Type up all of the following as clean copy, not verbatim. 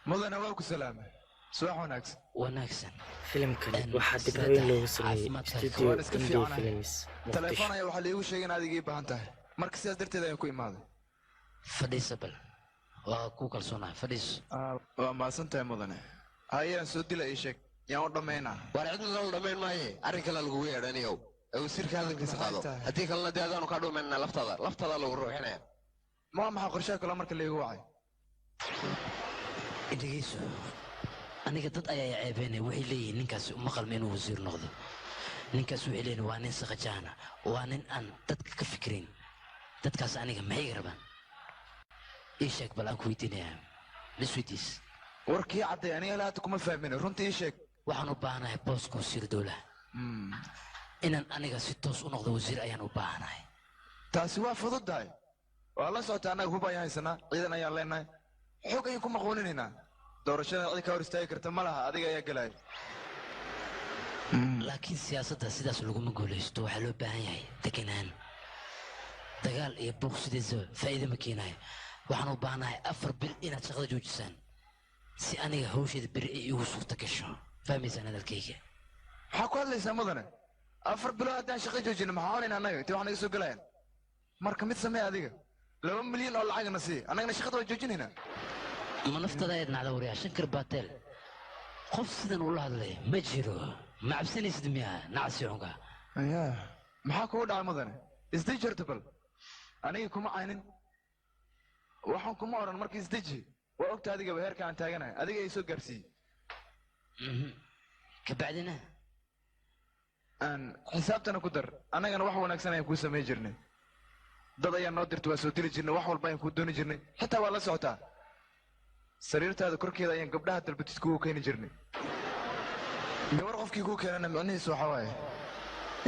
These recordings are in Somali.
مدن هواك سلامة صباح وناكسن فيلم كان واحد دبابين لو سمي استوديو اندي فيلمز تليفون ayaa waxa leeyahay sheegay inaad iga baahan tahay marka sidaas darteed ayaan ku imaaday fadhiisabal waa ku kalsoonaa fadhiis waa maasantahay mudane ayaan soo dilay sheeg yaan u dhameynaa war cid la dhameyn maaye arrin kale lagu yeedhanayo wasiirka hadalkiisa qaado haddii kalena dee adaanu ka dhuumayna laftada lagu ruuxinaya ma maxaa qorshaha kale marka leegu wacay dhegeyso aniga dad ayaa ceebeynay waxay leeyihiin ninkaasi uma qalmo inuu wasiir noqdo ninkaas waxay leeyihiin waa nin saqajaana waa nin aan dadka ka fikirin dadkaas aniga maxay rabaan ii sheeg bal aan ku weydiinayaa lisweydiis warkii cadday aniga laata kuma fahmin runtii ii sheeg waxaan u baahanahay booska wasiir dowlaha inaan aniga si toos u noqdo wasiir ayaan u baahanahay taasi waa fududahay waa la socota annaga hub ayaan haysanaa ciidan ayaan leenahay xoog ayaan ku maqooninaynaa doorashada cid ka hor istaagi karta ma laha adiga ayaa galaya laakiin siyaasadda sidaas laguma guulaysto waxaa loo baahan yahay deganaan dagaal iyo buuq sidiisa faa'iido ma keenayo waxaan u baahanahay 4 bil inaad shaqada joojisaan si aniga hawsheeda beri ay igu suurta gasho fahmaysaan hadalkayga maxaa ku hadlaysaa mudane 4 bilood haddaan shaqo joojino maxaa onayn annaga intii wax naga soo galayaan marka mid samee adiga 2 milyan oo lacagna sii annagana shaqada waa joojinaynaa ma naftada ayaad nacda wariyaa shankar baatel qof sidan ula hadlay ma jiro ma cabsanaysid miyaa nacsi xunka ayaa maxaa kugu dhacay mudane isdii jirta bal aniga kuma caynin waxaan kuma oran markii isdeji waa ogta adigaba heerka aan taaganahay adiga ay soo gaarsiiyey kabacdina aan xisaabtana ku dar annagana wax wanaagsan ayaan kuu samayn jirnay dad ayaa noo dirta waa soo dili jirnay wax walba ayaan kuu dooni jirnay xitaa waa la socotaa sariirtaada korkeeda ayaan gabdhaha dalbatid kugu keeni jirnay gabar qofkii kuu keenana micnihiisu waxaa waaye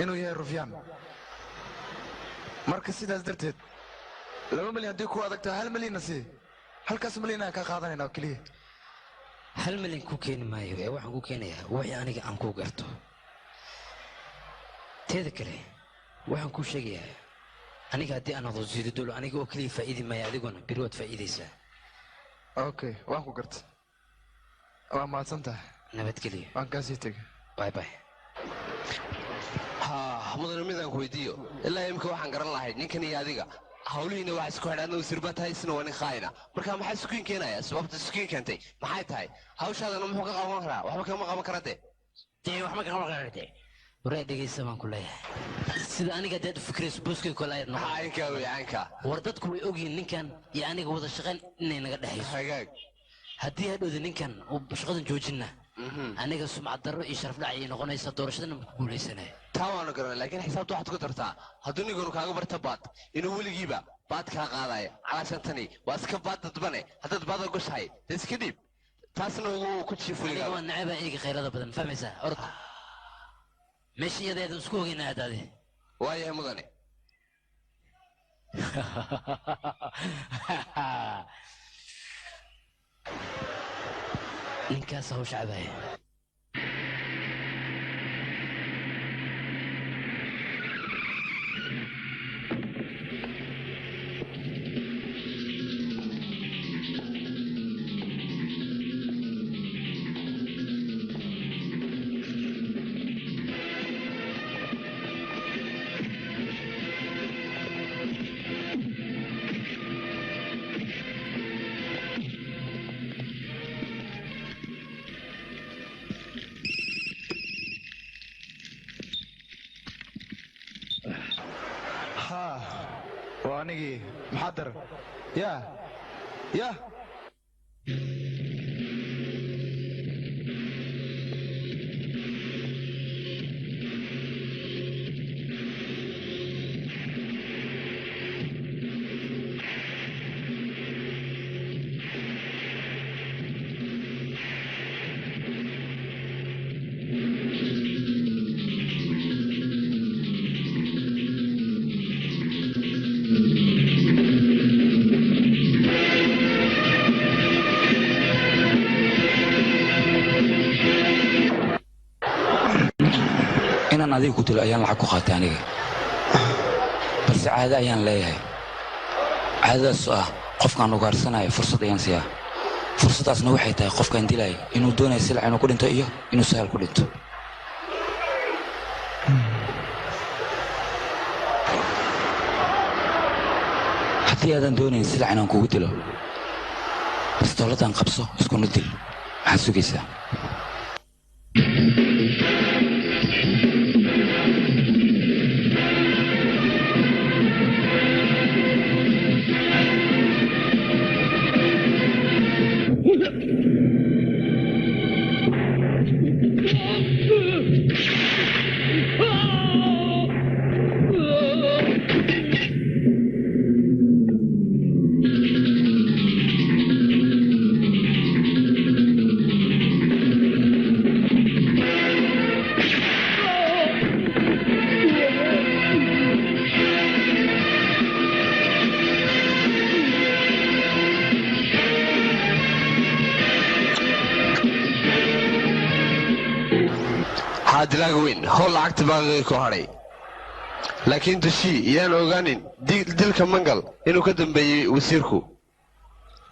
inuu yahay rufyaan marka sidaas darteed 2 milyan haddii ku adagtaa 1 milyanna sii halkaas milyan ayaan kaa qaadanaynaa oo keliya 1 milyan ku keeni maayo ee waxaan ku keenayaa wixii aniga aan ku garto teeda kale waxaan kuu sheegayaa aniga haddii aan noqdo wasiir dowlo aniga oo keliya faa'iidi maayo adiguna beri waad faa'iidaysaa okay waan ku gartay waa mahadsantahay nabadgelyo waan kaasii tegay bye bye mudane midaan ku weydiiyo ilaa imika waxaan garan lahayd ninkan iyo adiga hawlihiina waxaa isku xidhaadna wasiir baa tahay isna waa nin khaayina marka maxaa iskuin keenaya sababta iskuin keentay maxay tahay hawshaadana muxuu ka qaban karaa waxba kama qaban kara dee waxba kama qaban kara dee waree dhegaysa baan ku leeyahay sida aniga dad fikrayso booskay kale ay noqon caynka way caynka war dadku way ogyihiin ninkan iyo aniga wada shaqayn inay naga dhaxayso hagaag haddii hadhowda ninkan uu shaqadan joojina aniga sumcad darro iyo sharaf dhac ay noqonaysa doorashadana ma ku guulaysanaya taa waanu garanay laakiin xisaabta waxaad ku dartaa hadduu ninkanu kaaga barta baad inuu weligiiba baad kaa qaadaya calaashantani waa iska baad dadbane haddaad baad ogoshahay dee iska dhiib taasna wuu ku jiif weligaa waa nacaba eega khayrada badan fahmaysaa orda meesha iyadeeda isku ogeynaa haddaade waayahay mudane ninkaas hawsha cabaya وانيجي محضر يا inaan adiga ku dilo ayaan lacag ku qaatay aniga balse caado ayaan leeyahay caadadaas oo ah qofkaan ugaarsanayo fursad ayaan siiyaa fursadaasna waxay tahay qofkan dilay inuu doonayo silac inuu ku dhinto iyo inuu sahal ku dhinto haddii aadan doonayn silac inaan kugu dilo bistooladan qabso iskuna dil maxaad sugaysaa dilaaga weyn howl lacagta baaqigay ku hadhay laakiin dushii iyaan ogaanin dilka mangal inuu ka dambeeyey wasiirku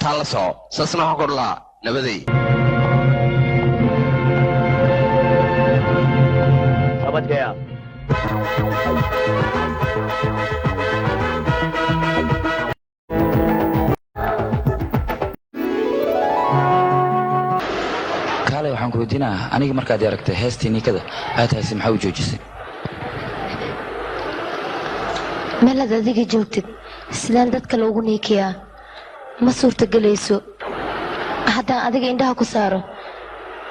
taa la soco saasna waxaan kor lahaa nabaday waxaan ku weydiinaa aniga markaad aragtay heestii niikada aad hayse maxaa u joojisay meelaad adiga joogtid sidaan dadka loogu niikiyaa ma suurtagelayso haddaan adiga indhaha ku saaro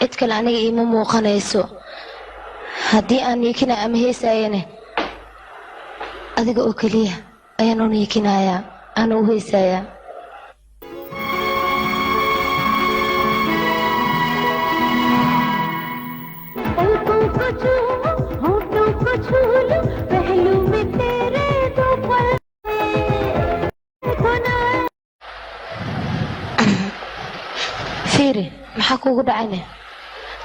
cid kale aniga iima muuqanayso haddii aan niikina ama heesaayane adiga oo keliya ayaan u niikinayaa aana u heesaayaa fiiri maxaa kuugu dhacayne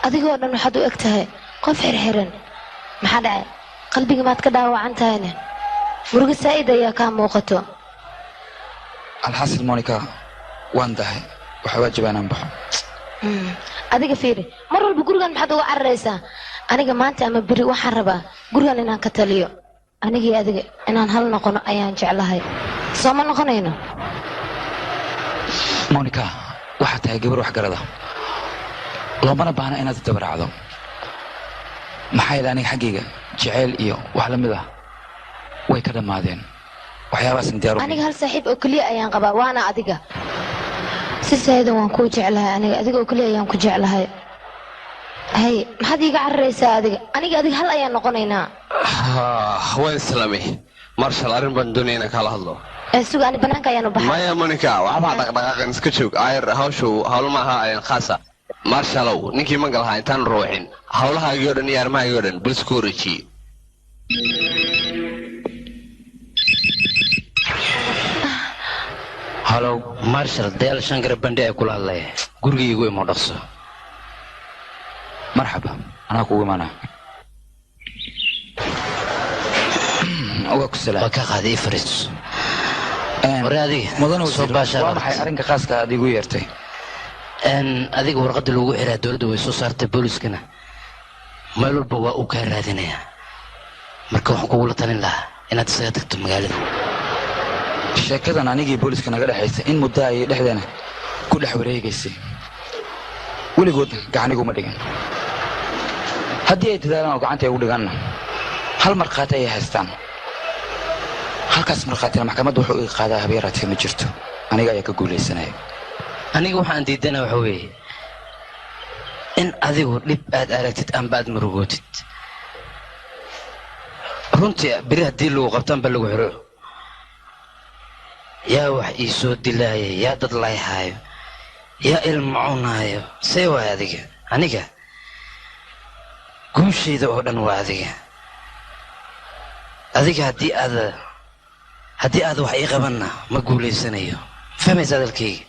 adigoo dhan waxaad u eg tahay qof xirxiran maxaa dhacay qalbiga maad ka dhaawacan tahayne murugo saa'id ayaa kaa muuqato alxasil monica waan dahay waxaa waajibaa inaan baxo adiga fiiri mar walba gurigan maxaad uga cararaysaa aniga maanta ama beri waxaan rabaa gurigan inaan ka taliyo anigii adiga inaan hal noqono ayaan jeclahay soo ma noqonayno monica waxaad tahay gabar waxgarada loomana baahna inaad dabaraacdo maxaa yeele aniga xaggayga jeceyl iyo wax la mid ah way ka dhammaadeen waxyaabaasna diyaar aniga hal saaxiib oo keliya ayaan qabaa waana adiga si saayidan waan kuu jeclahay adiga oo keliya ayaan ku jeclahay hay maxaad iiga cararaysaa aniga hal ayaan noqonaynaa waan islamay marshal arrin baan doonaya inaan kaala hadlo suga ani banaanka ayaan u baxay maya monica waxbaa dhaqdhaqaaqan iska joog ayar hawshu hawl maaha khaasa marshalow ninkii mangal ahaa intaan ruuxin hawlahaagii oo dhan iyo arrimahaagii oo dhan bal isku wareejiye halow marshal deel shankar bandhi ay kula hadlaya gurigii igu imo dhaqso marxaba anaa kugu imaanaa waa ku salaam waa ka qaaday fariis hore adiga mudana soo baashaa waa maxay arrinka khaaska aad igu yeertay adiga warqadda lagu xiraa dowladda way soo saartay booliskana meel walba waa uu kaa raadinayaa marka waxaan kugula talin lahaa inaad isaga tagto magaalada sheekadan anigii booliska naga dhexaysay in muddo ayay dhexdeena ku dhex wareegaysay weligood gacaniguma dhigan haddii ay dadaalaan oo gacanta ay ugu dhiganna hal markhaati ayay haystaan halkaas markhaatina maxkamadda wuxuu iga qaadaa habeeraatee ma jirto aniga ayaa ka guulaysanaya aniga waxaan diidana waxa weeye in adigu dhib aad aragtid amba aad murugootid runtii beri haddii lagu qabto amba lagu xiro yaa wax ii soo dilaaya yaa dad layhaayo yaa ilmacunaayo see waay aniga guushayda oo dhan waa adiga haddii aad wax ii qabanna ma guulaysanayo fahmaysa hadalkayga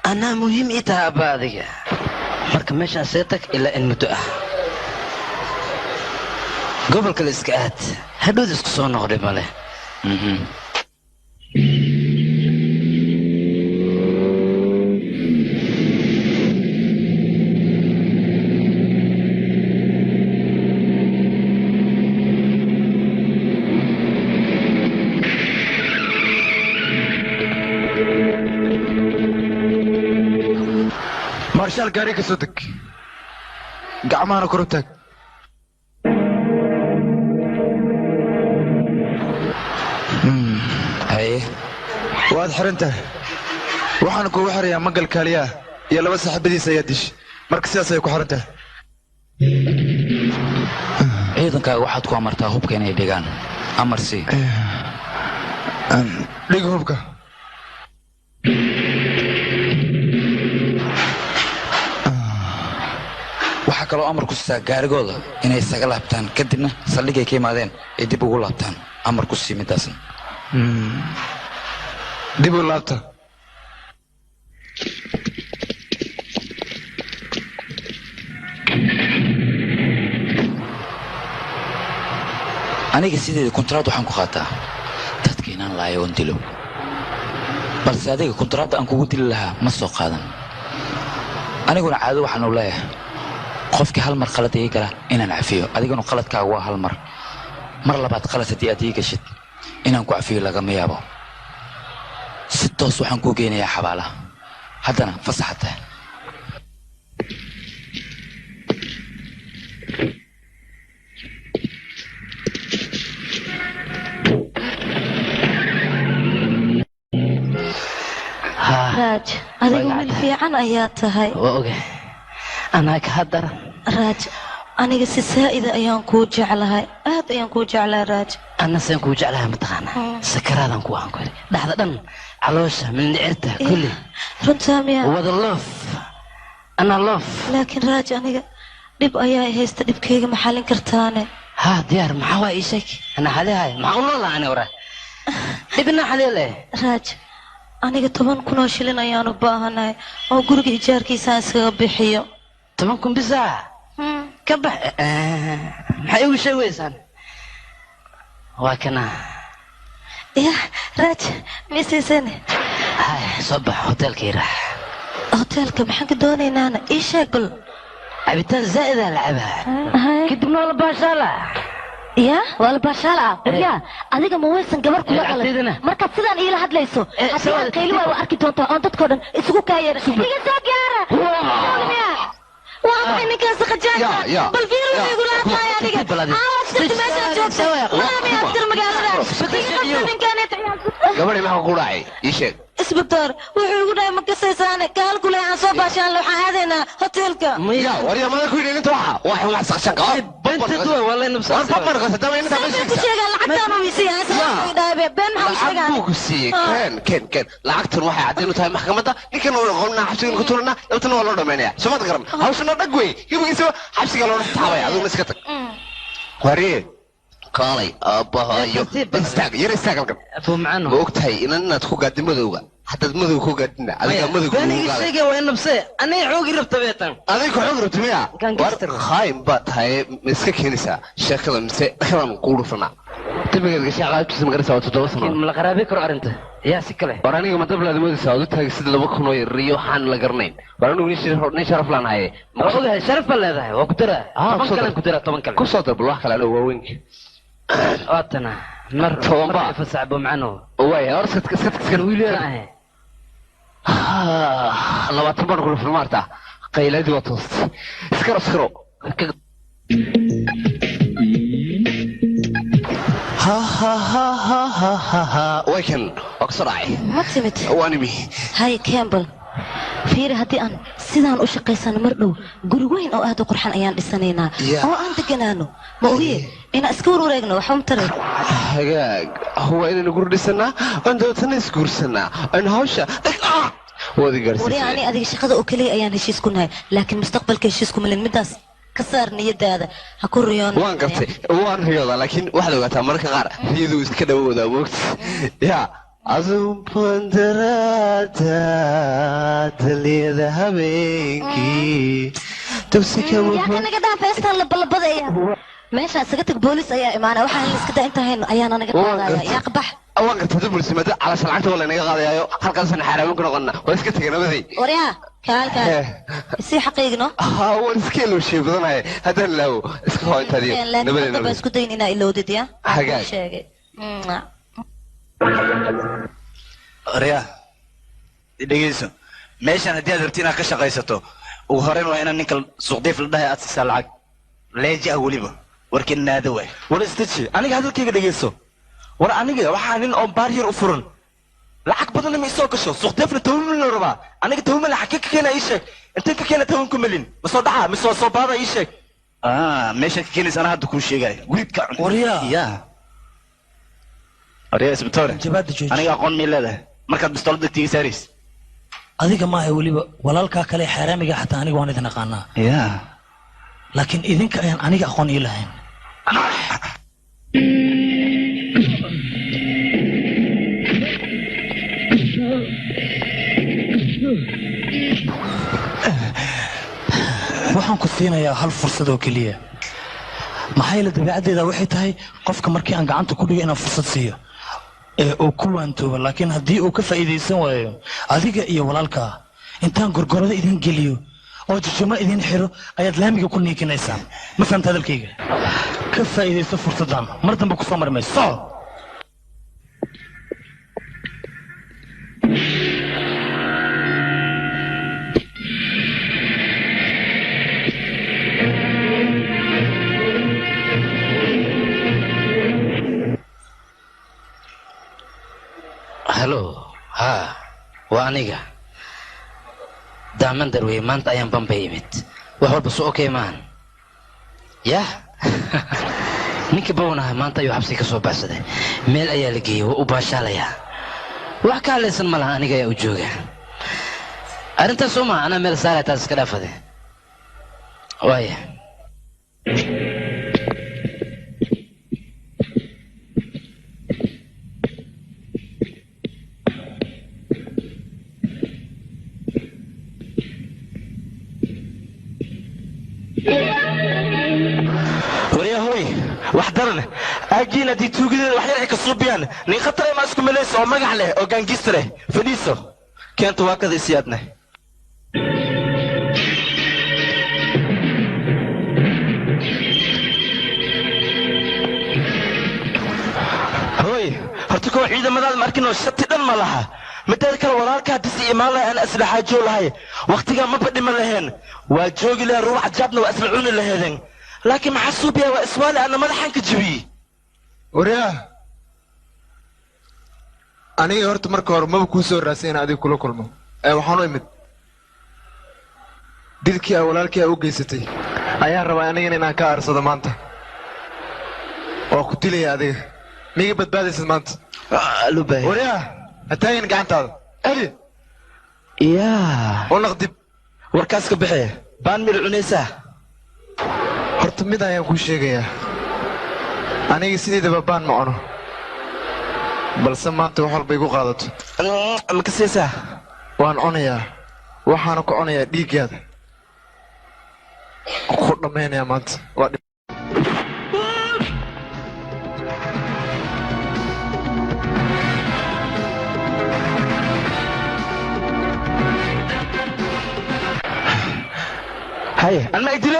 anaa muhiim ii taha abba adiga marka meeshaan see tag ilaa in muddo ah gobolka la iska aad hadhowda isku soo noqday male baashaal gaari ka soo deg gacmahana kor u taag haye waad xiran tahay waxaan kugu xirayaa magal kaaliyaha iyo 2 saaxiibadiisa ayaa dish marka sidaas ay ku xiran tahay ciidankaaga waxaad ku amartaa hubka inay dhigaan amar sii dhig hubka waxaa kaloo amar ku siisaa gaarigooda inay isaga laabtaan kadibna saldhigay ka yimaadeen ay dib ugu laabtaan amar ku sii midaasna dib u laabta aniga sideeda kontraad waxaan ku qaataa dadka inaan laayo oon dilo balse adiga kontraadda aan kugu dili lahaa ma soo qaadan aniguna caado waxaan u leeyahay qofkii hal mar qalad ii gala inaan cafiyo adiguna qaladkaaga waa hal mar mar labaad qalad haddii aad ii gashid inaan ku cafiyo lagama yaabo si toos waxaan kuu geynayaa xabaalaha haddana fasaxata raaj adigu wiil fiican ayaa tahay waa oge anaa ka hadara raaj aniga si saa'ida ayaan kuu jeclahay aad ayaan kuu jeclahay raaj أنا سأكون جعلها متقنة سكرات أنكو أنكو لحظة دم علوشة من عرتها كلي رنتاميا وهذا اللوف أنا اللوف لكن راج أنا دب أياي هيست دب كيغ محلين كرتاني ها ديار محاوى إيشك أنا حالي هاي معقول والله أنا وراه دبنا حالي ليه راج أنا طبعا كنا شيلين أيانو باهناي أو قرق إيجاركي سانسكا بحيو طبعا كن بزاع كبح حيوي شيء ويسان وكنا يا راج ميسيسني هاي صبح هوتيل كيراح هوتيل كم حق دوني نانا ايش اقول عبيتان زائدة لعبها كدبنا ولا باشالة يا ولا باشالة يا أديك مويسن قبر كل على مركز سيدان إلى حد ليسو حتى قيلوا وأركي تونتا أنت تكون اسمه كاير هي ساكيارة واضح إنك سخجان بل في روح يقول أنا يا ديك عاوز تمشي جوك ما أبي أكثر مقالة gabadhay maxaa ku dhacay ii sheeg isbitaar wuxuu igu dhahay ma kasaysaan kaal kule aan soo baashaan waxaan aadaynaa hoteelka ya wariya mada ku yidhi inta waxa wax saqshanka benta duwa wala nabsa war papar ka sadama inta ma ku sheegaa lacagtaan u isii aan soo dhahay been maxaa sheegaa lacag ku siiyay keen lacagtan waxay cadeen u tahay maxkamadda ninkan oo qolna xabsiga ku turna dabtana waa loo dhameynaya samad garan hawshana dhag wey gibigiisa xabsiga loo taabay aduna iska tag wariye kaalay aabahayo istaag yar istaag halkan أبو معنا ma ogtahay inaad ku gaadin madowga haddaad madow ku gaadina adiga madow ku بني شيء وين نبصي أنا عوقي ربط بيتان adiga ku xog rabto miya war khayn baad tahay ma iska keenaysaa sheekada mise dhexdan ku dhufana tabigeedga shaqaadkiisa ma garaysaa 7 sano من الغرابة كرو أرنت يا سكله war aniga ma dablaad moodaysaa oo taagay sida 2 oo yar iyo waxaan la garanayn war anigu nin sharaf laan haye ما أقولها شرف ولا هذا وكترة طبعا كلام كترة طبعا كلام ku soo dab wax kale oo waaweynki واتنا مرة فسع أبو معنا way iska ويلي labaatan baan kula filmaarta qayladii waa toostay iskaro way kan waa kasoo dhacay ma timid waa nimi hay campbell fiiri haddii aan sidaan u shaqaysano mar dhow guri weyn oo aad u qurxan ayaan dhisanaynaa oo aan deganaano ma ogiye inaan iska wareegno waxba ma taray hagaag waa inaynu guri dhisanaa aan dabeetana isguursanaa aan hawsha wadi wari ani gaarsiisay adiga shaqada oo keliya ayaan heshiis ku nahay laakiin mustaqbalka heshiis kuma lin midaas ka saar niyadaada ha ku riyoon waan gartay waan riyoodaa laakiin waxaad ogaataa mararka qaar riyadu iska dhawowdaa moogta ya azumpandarada taliyada habeenkii yaa naga dhaaf heestaan labalabadaya meeshaan isaga tag boolis ayaa imaanaya waxaan la iska daa intaan hayno ayaana naga qaadaya yaa qabax waan gartay dad bulsimada calasha lacagta waa laynaga qaadayaayo halkaasana xaaraamin ku noqonna waa iska tegay nabaday waryaa kaalkaan isii xaqiigno waan iska elooshiye badanahay haddaan ilaawo iska hoo intaadiyo nabaday baa isku dayin inaa ilowdid ya Hagaag. sheegay aryaa dhegeyso meeshan haddii aad rabti inaad ka shaqaysato ugu horeyn waa inaan ninka suuqdiif la dhahay aad siisaa lacag leeji ah weliba warkii naado waay war istaji aniga hadalkayga dhegeyso war aniga waxaa nin oo baar yar u furan lacag badanna ma isoo gasho suuqdiifna 10 milyan rabaa aniga 10 milyan xagee ka keena ii sheeg intee ka keena 10 milyan ma soo dhaca ma soo baada ii sheeg meesha ka keenaysa ana hadda kuu sheegay wiidka waryaa yaa aryaa isbitoore jabaada jooji aniga aqoon mi leedahay markaad bistoolada tiga saarays adiga maaha weliba walaalkaa kale xaaraamiga xataa aniga waan idin aqaanaa yaa laakiin idinka ayaan aniga aqoon ii lahayn waxaan ku siinayaa hal fursad oo keliya maxaa yeele dabeecaddeeda waxay tahay qofka markii aan gacanta ku dhigo inaan fursad siiyo ee uu ku waantoobo laakiin haddii uu ka faa'iidaysan waayo adiga iyo walaalkaa intaan gorgorada idin geliyo oo jijimo idin xiro ayaad laamiga ku niikinaysaan ma fahamta hadalkayga ka faa'iidayso fursaddan mar dambe ku soo marmayso soco halo waa aniga daaman darwey maanta ayaan bambay imid wax walba su okay maahan yah ninkii bawnaha maanta ayuu xabsi ka soo baxsaday meel ayaa la geeyey waa u baashaalayaa wax ka halaysan ma laha aniga ayaa u jooga arrintaas soo maa anaa meel saaraya taas iska dhaafade waaya waryahoy wax daran aagiin haddii tuugadeeda wax yar ay ka suubiyaan nin khatare ma isku milayso oo magac leh oo gaangista leh fadhiiso keenta waa kada isyaadna hoy horta koo ciidamadaada ma arkinoo shati dhan ma laha mideeda kale walaalka haddii si imaan lahay aan islaxaajoo lahay wakhtigaa maba dhiman laheen waa joogi laheen ruux cajaabna waa isla cuni laheedeen laakiin maxaa suubiya waa iswaali ana madaxan ka jebiyey waryaa aniga horta marka hore maba kuu soo raasay inaan adiga kula kulmo waxaan u imid dilkii aa walaalkii aa u geysatay ayaan rabaa anigana inaan ka aarsado maanta waa ku dilaya adiga miiga badbaadaysad maanta waryaa ha taagin gacantaada ali yaa u naqdib warkaas ka baxee baan mil cunaysaa horta mid ayaan kuu sheegayaa aniga sideedaba baan ma cuno balse maanta wax walba igu qaadato ma ka siisaa waan cunayaa waxaana ku cunayaa dhiiggaada ku dhammaynayaa maanta waa هاي أنا ما يدري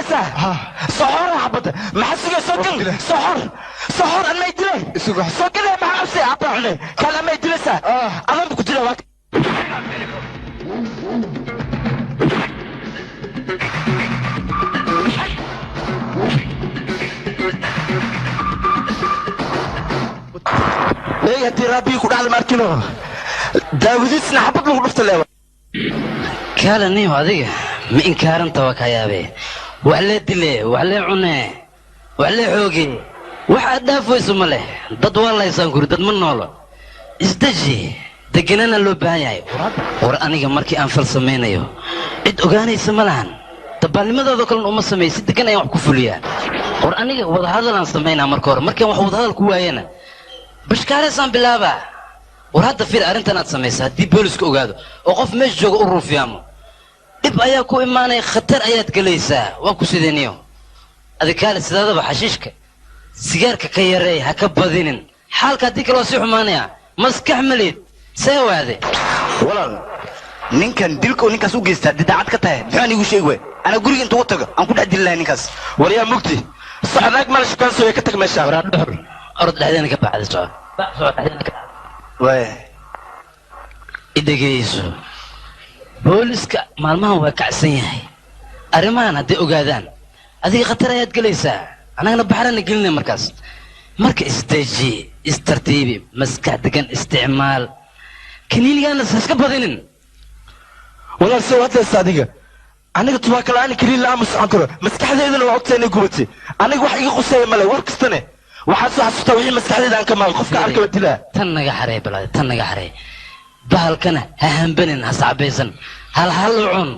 صحور حبته ما حسوا سكر صحور أنا ما يدري سكر ما حسوا عطاني كان ما يدري أنا بقول له وقت إيه ترابي كل على ماركينو داودي سنحبط له نفط اللي كان نيو هذيك ma inkaaranta waa ka yaabee wax lee dilee wax lee cunee wax lee xoogee wax aad dhaafayso ma leh dad waa laysaan guri dad ma noolo isdeji deganana loo baahan yahay war aniga markii aan fal samaynayo cid ogaanaysa ma lahan dabaalnimadooda kalena uma sameey si degan ayaan wax ku fuliyaa war aniga wadahadalaan samaynaa marka hore markaan wax wadahadal ku waayana bashkaareysaan bilaabaa war hadda fir arrintan aad samaysa haddii booliska ogaado oo qof meesha jooga u ruufiyaamo dhib ayaa ku imaanaya khatar ayaad gelaysaa waa ku sideeniyo adikaale sidaadaba xashiishka sigaarka ka yareey ha ka badinin xaalka haddii kale waa sii xumaanaya maskax malid see waade walaal ninkan dilka oo ninkaas u geystaa didaacad ka tahay maxaan iigu sheegi waay ana guriga intuu u tago aan ku dhex dili lahay ninkaas waryaa mugti socdaag mala shukaansoya ka tag meesha waraa dhuxur orod dhexdeena ka baxda soco dhexdeena ka waaya idhegeyso booliska maalmahan waa kacsan yahay arrimahan hadday ogaadaan adiga khatar ayaad gelaysaa annagana baxrana gelinay markaas marka isdeji istartiibi maskax degan isticmaal kaniinigaana iska badinin walaal soo hadlaysa adiga aniga tubaaka la'aan kaniin la'aan ma socon karo maskaxdeydana waa ogtahay inay gubatay aniga wax iga quseeya male war kastane waxaad soo xasuustaa wixii maskaxdeyda aan ka maaqo qofka arkaba dilaa tan naga xarey balaade tan naga xarey bahalkana ha hambanin ha sacbaysan hal u cun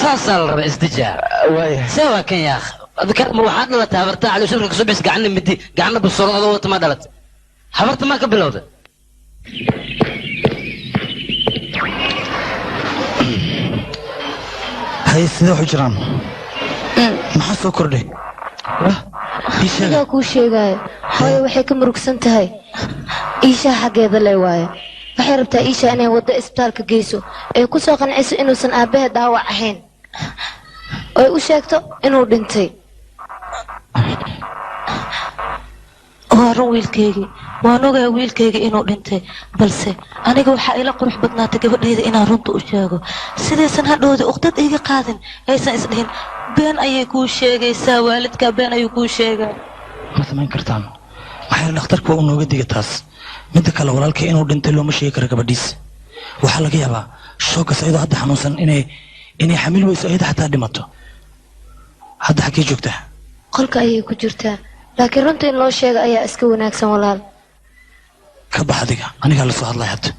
saasaa la rabaa isdijaa see waa kan yaakh ma waxaad dhalatay habarta calooshalka kasoo bixis gacanna midi gacanna basoro adoo wata ma dhalat habarta maa ka bilowda hay sidee waxu jiraan maxaa soo kordhay iigaa kuu sheegaayo hooyo waxay ka murugsan tahay iishaa xaggeeda le waayo waxay rabtaa iishaa inay waddo isbitaalka geyso ee ku soo qanciso inuusan aabbahe dhaawac ahayn oy u sheegto inuu dhintay waa run wiilkaygii waan ogaa wiilkayga inuu dhintay balse aniga waxaa ila qurux badnaatay gabadhayda inaan runta u sheego sidaysan hadhowda uqdad iga qaadin aysan isdhihin been ayay kuu sheegaysaa waalidkaa been ayuu kuu sheegaa ma samayn kartaan maxaa dhakhtarku waa u nooga diga taas midda kale walaalkay inuu dhintay looma sheegi karo gabadhiisa waxaa laga yaabaa shookas ayadoo hadda xanuunsan inay xamil weyso ayada xataa dhimato hadda xaggee joogtaa qolka ayay ku jirtaa laakiin runta in loo sheega ayaa iska wanaagsan walaal ka bax adiga anigaa la soo hadlay hadda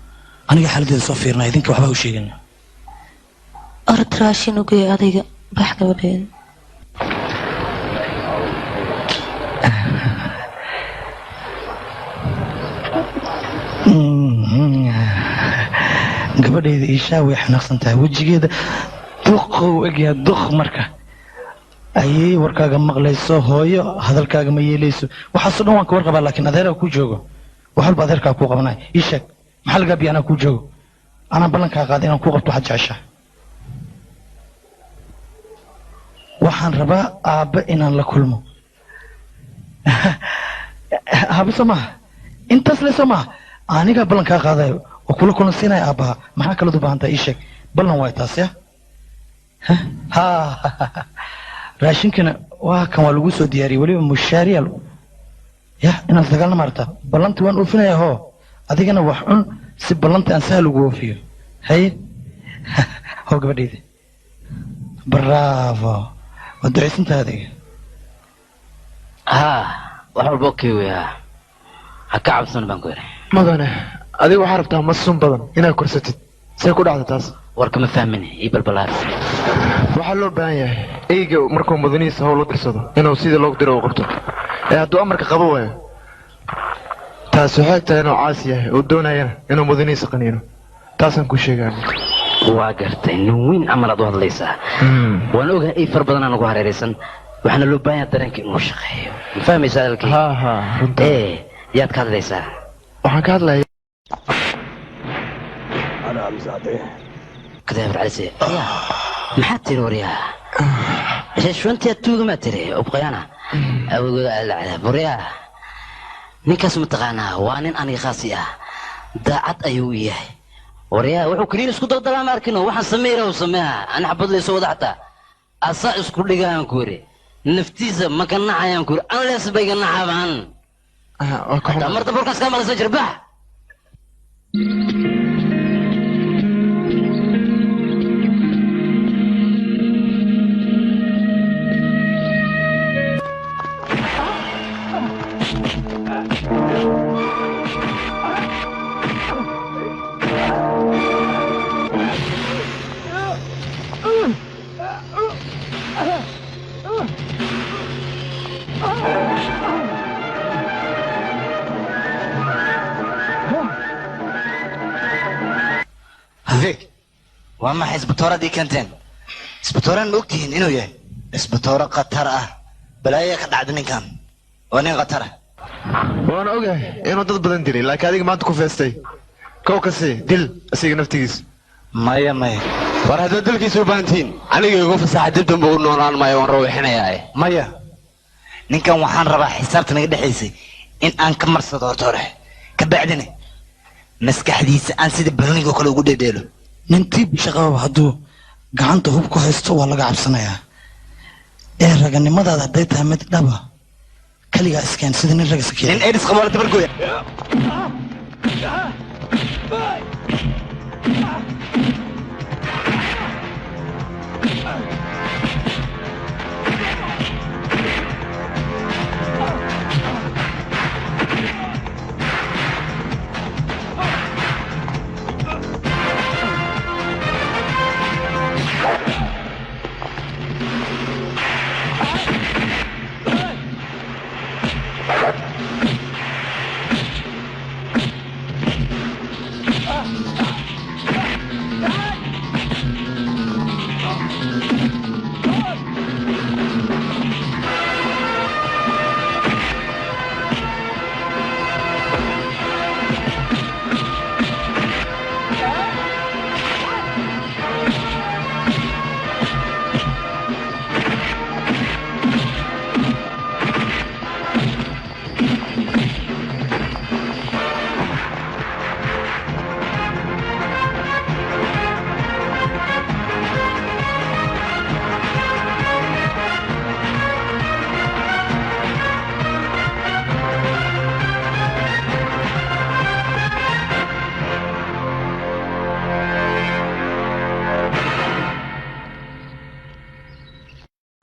aniga xaaladeeda soo fiirnaa idinka waxbaa u sheegana orod raashin u geey adiga bax gabadheeda gabadhayda iishaa way xanaaqsan tahay wejigeeda duqow egyaa duq marka ayay warkaaga maqlayso hooyo hadalkaaga ma yeelayso waxaasoo dhan waan ka warqabaa laakiin adeeraa kuu joogo wax walba adeerkaa kuu qabanaya ii sheeg maxaa lagaa biya anaa kuu joogo anaa ballankaa qaada inaan kuu qabto waxaad jeceshaa waxaan rabaa aabbe inaan la kulmo habe soo maaha intaas le soo maaha anigaa ballankaa qaadayo oo kula kulansiinaya aabbaha maxaa kalaad u baahan tahay ii sheeg ballan waay taas ya ha raashinkana waa kan waa lagu soo diyaariyey weliba mushaariyaal ya inaad dagaalna maartaa ballantii waan oofinayaa hoo adigana wax cun si ballanta aan sahal ugu oofiyo haye hoo gabadhayda bravo waad ducaysantaha adiga ها waxaa bokay weeyaa ha ka cabsan baan ku yiri madane adiga waxaa rabtaa masun badan inaad korsatid say ku dhacda taas warka ma fahmin ii balbalaar waxaa loo baahan yahay eyga markuu mudanihiisa howl u dirsado inuu sidii loogu diro u qabto ee hadduu amarka qabo waayo taas waxay tahay inuu caasi yahay oo doonayana inuu mudanihiisa qaniino taasaan ku sheegaa waa gartay nin weyn amalaad u hadlaysaa waan ogahay ay far badan aan ugu hareeraysan waxaana loo baahan yahay dareenka inuu shaqeeyo ma fahmaysaa hadalkii runta yaad ka hadlaysaa waxaan ka hadlayaa كذا على ما حد تروريا ايش وانت توق ما تري ابقيانا او بريا نكاس متقانا وانين اني خاصيه داعت ايويه وريا وحو كلين اسكو دغدغا ما اركنو waxaan sameeyay sameeyaa ana xabad leeso wada xataa asa isku dhigaan ku yiri naftiisa ma ka nacayaan ku yiri aan lees bay ka nacabaan marta burkaas ka malasa jirbax وما حسبتورة دي كنتين اسبتورة نوكتين إنو يه اسبتورة قطرة بلايا قد عدنين كان وانين قطرة وانا اوغاي انو دad badan dilay laakiin adiga maanta ku feestay kow kasi dil asiga naftigiisa maya war hadda dilkiisa u baantiin aniga igu fasaxa dib dambe u noolaan maayo waan ruuxinayaa maya ninkan waxaan rabaa xisaabta naga dhaxaysay in aan ka marsado horta hore ka bacdina maskaxdiisa aan sida balniga kale ugu dheedheelo nintii shaqaba hadduu gacanta hub ku haysto waa laga cabsanayaa ee raganimadaada hadday tahay mid dhaba kaligaa iskeen sida nin raga sakiya nin eedis qabaala tabargooya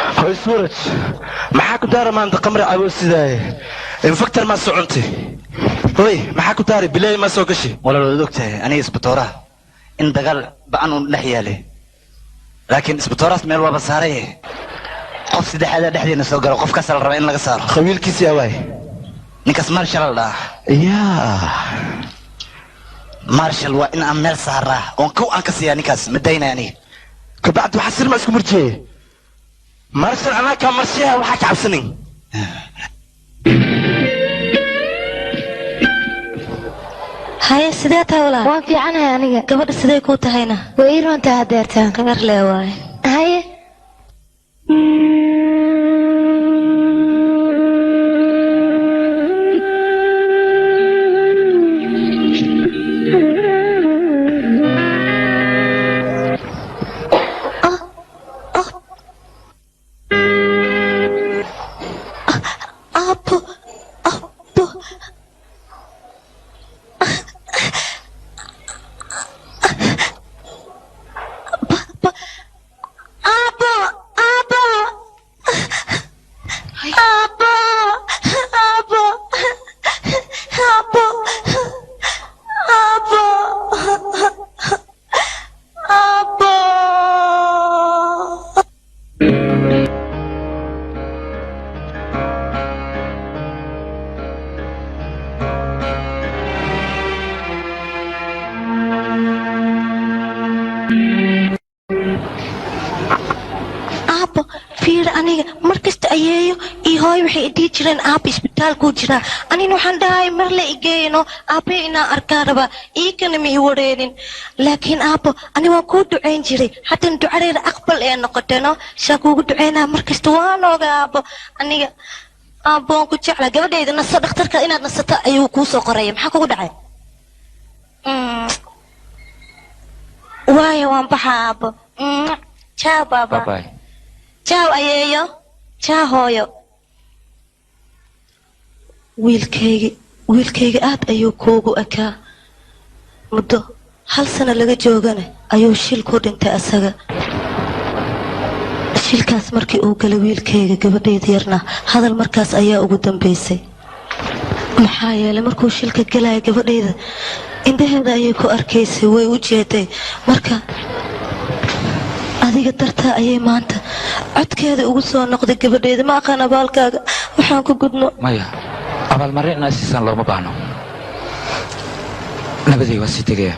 هاي سورج maxaa ku daara maanta qamri cabo sidaaye infaktar ma soconti hoy maxaa ku daari bilay ma soo gashi walaal waad ogtahay aniga isbitooraha in dagaal ba'an uu dhex yaalay laakiin isbitooraas meel waaba saaray qof saddexaad dhexdeena soo galo qofkaas la raba in laga saaro qabiilkiisa yaabay ninkaas marshal la yaa marshal waa in aan meel saaraa oon kow aan ka siiyaa ninkaas ma daynayani kabacdi waxa sir ma isku murjiyay marshal ana ka marshiya waxa ka cabsanin haye sidee tahay walaal waan fiicanahay aniga gabadha sidee kuu tahayna way ii roontahay hadeertaan kagar lee waaye haye jireen aab isbitaalku jira anina waxaan dhahay mar la igeeyno aabe inaan arkaa raba iikana ma ii wareerin laakiin aabo ani waan kuu ducayn jiray haddana ducadeeda aqbal ee noqoteeno saa kuugu ducaynaa markasta waan ooga aabo aniga aabo waan ku jeclaa gabadhayda naso dhakhtarka inaad nasato ayuu kuu soo qoraya maxaa kugu dhacay waayo waan baxaa aabo jaaw baaba jaaw ayeeyo jaaw hooyo wiilkayga aad ayuu kuugu ekaa muddo 1 sano laga joogana ayuu shil ku dhintay asaga shilkaas markii uu galay wiilkayga gabadheeda yarna hadal markaas ayaa ugu dambeysay maxaa yeelay markuu shilka galaya gabadheeda indhaheeda ayay ku arkaysay way u jeeday marka adiga dartaa ayay maanta codkeeda ugu soo noqday gabadheeda ma aqaan abaalkaaga waxaan ku gudno maya abaalmarin inaa siisaan looma baahno nabadii waa sii tegaya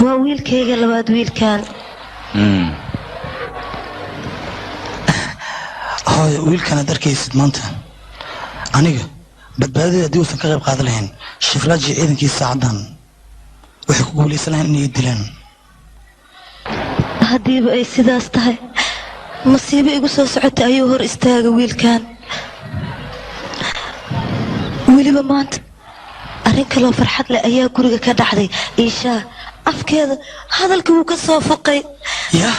waa wiilkayga labaad wiilkan hooy wiilkan aad arkaysid maanta aniga badbaadada haddii uusan ka qayb qaadan lahayn shifraaji ciidankiisa caddan waxay ku guulaysan lahayn inay dilaan haddiiba ay sidaas tahay masiibo igu soo socotay ayuu hor istaagay wiilkan weliba maanta arrin kaloo farxad leh ayaa guriga ka dhacday iishaa afkeeda hadalkii wuu ka soo foqay ya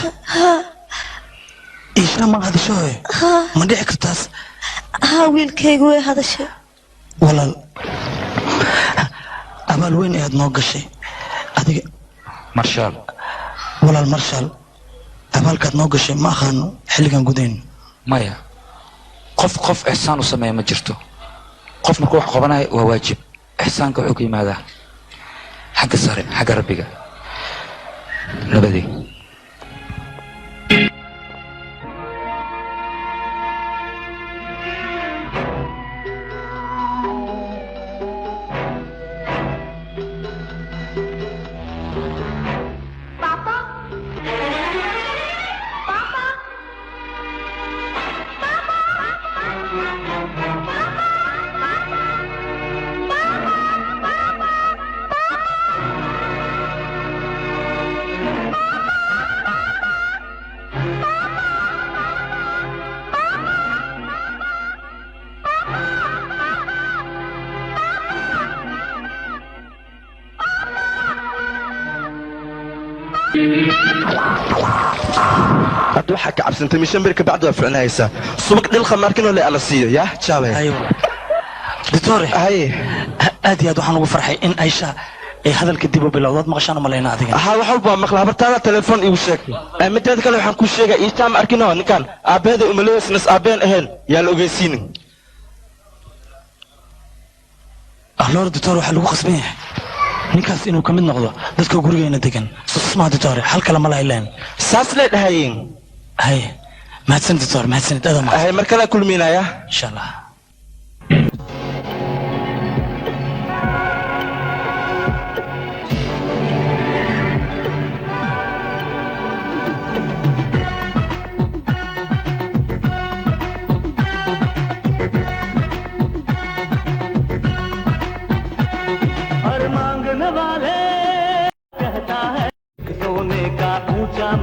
iishaa ma hadasho ma dhici kartaas haa wiilkayga way hadashay walaal abaal weyn ayaad noo gashay adiga marshaal walaal marshaal abaalkaad noo gashay ma aqaano xilligan gudayn maya qof ixsaan u sameeya ma jirto qof markuu wax qabanayo waa waajib ixsaanka wuxuu ka yimaadaa xagga sare xagga rabbiga labadii hadda waxaa ka cabsantay mishan beri kabacdi waa ficnahaysaa subag dhilqa markinoo le ala siiyo yaa jaabe doctore haye aad iyo aad waxaan ugu farxay in aisha ay hadalka dib u bilowdood maqashaan malayna adiga haa wax walba waa maqla habartaada telefoon igu sheeg mideeda kale waxaan kuu sheegaa iishaa ma arkinoo ninkan aabbaheeda umaleysnas aabbeen ahayn yaa la ogeysiinin ahloor doctor waxaa lagu qasban yahay ninkaas inuu ka mid noqdo dadka gurigeena degan susmaa doctor hal kale ma lahayleen saas lee dhahayeen hay mahadsan doctor mahadsanid adama hay mar kale kulminaya insha allah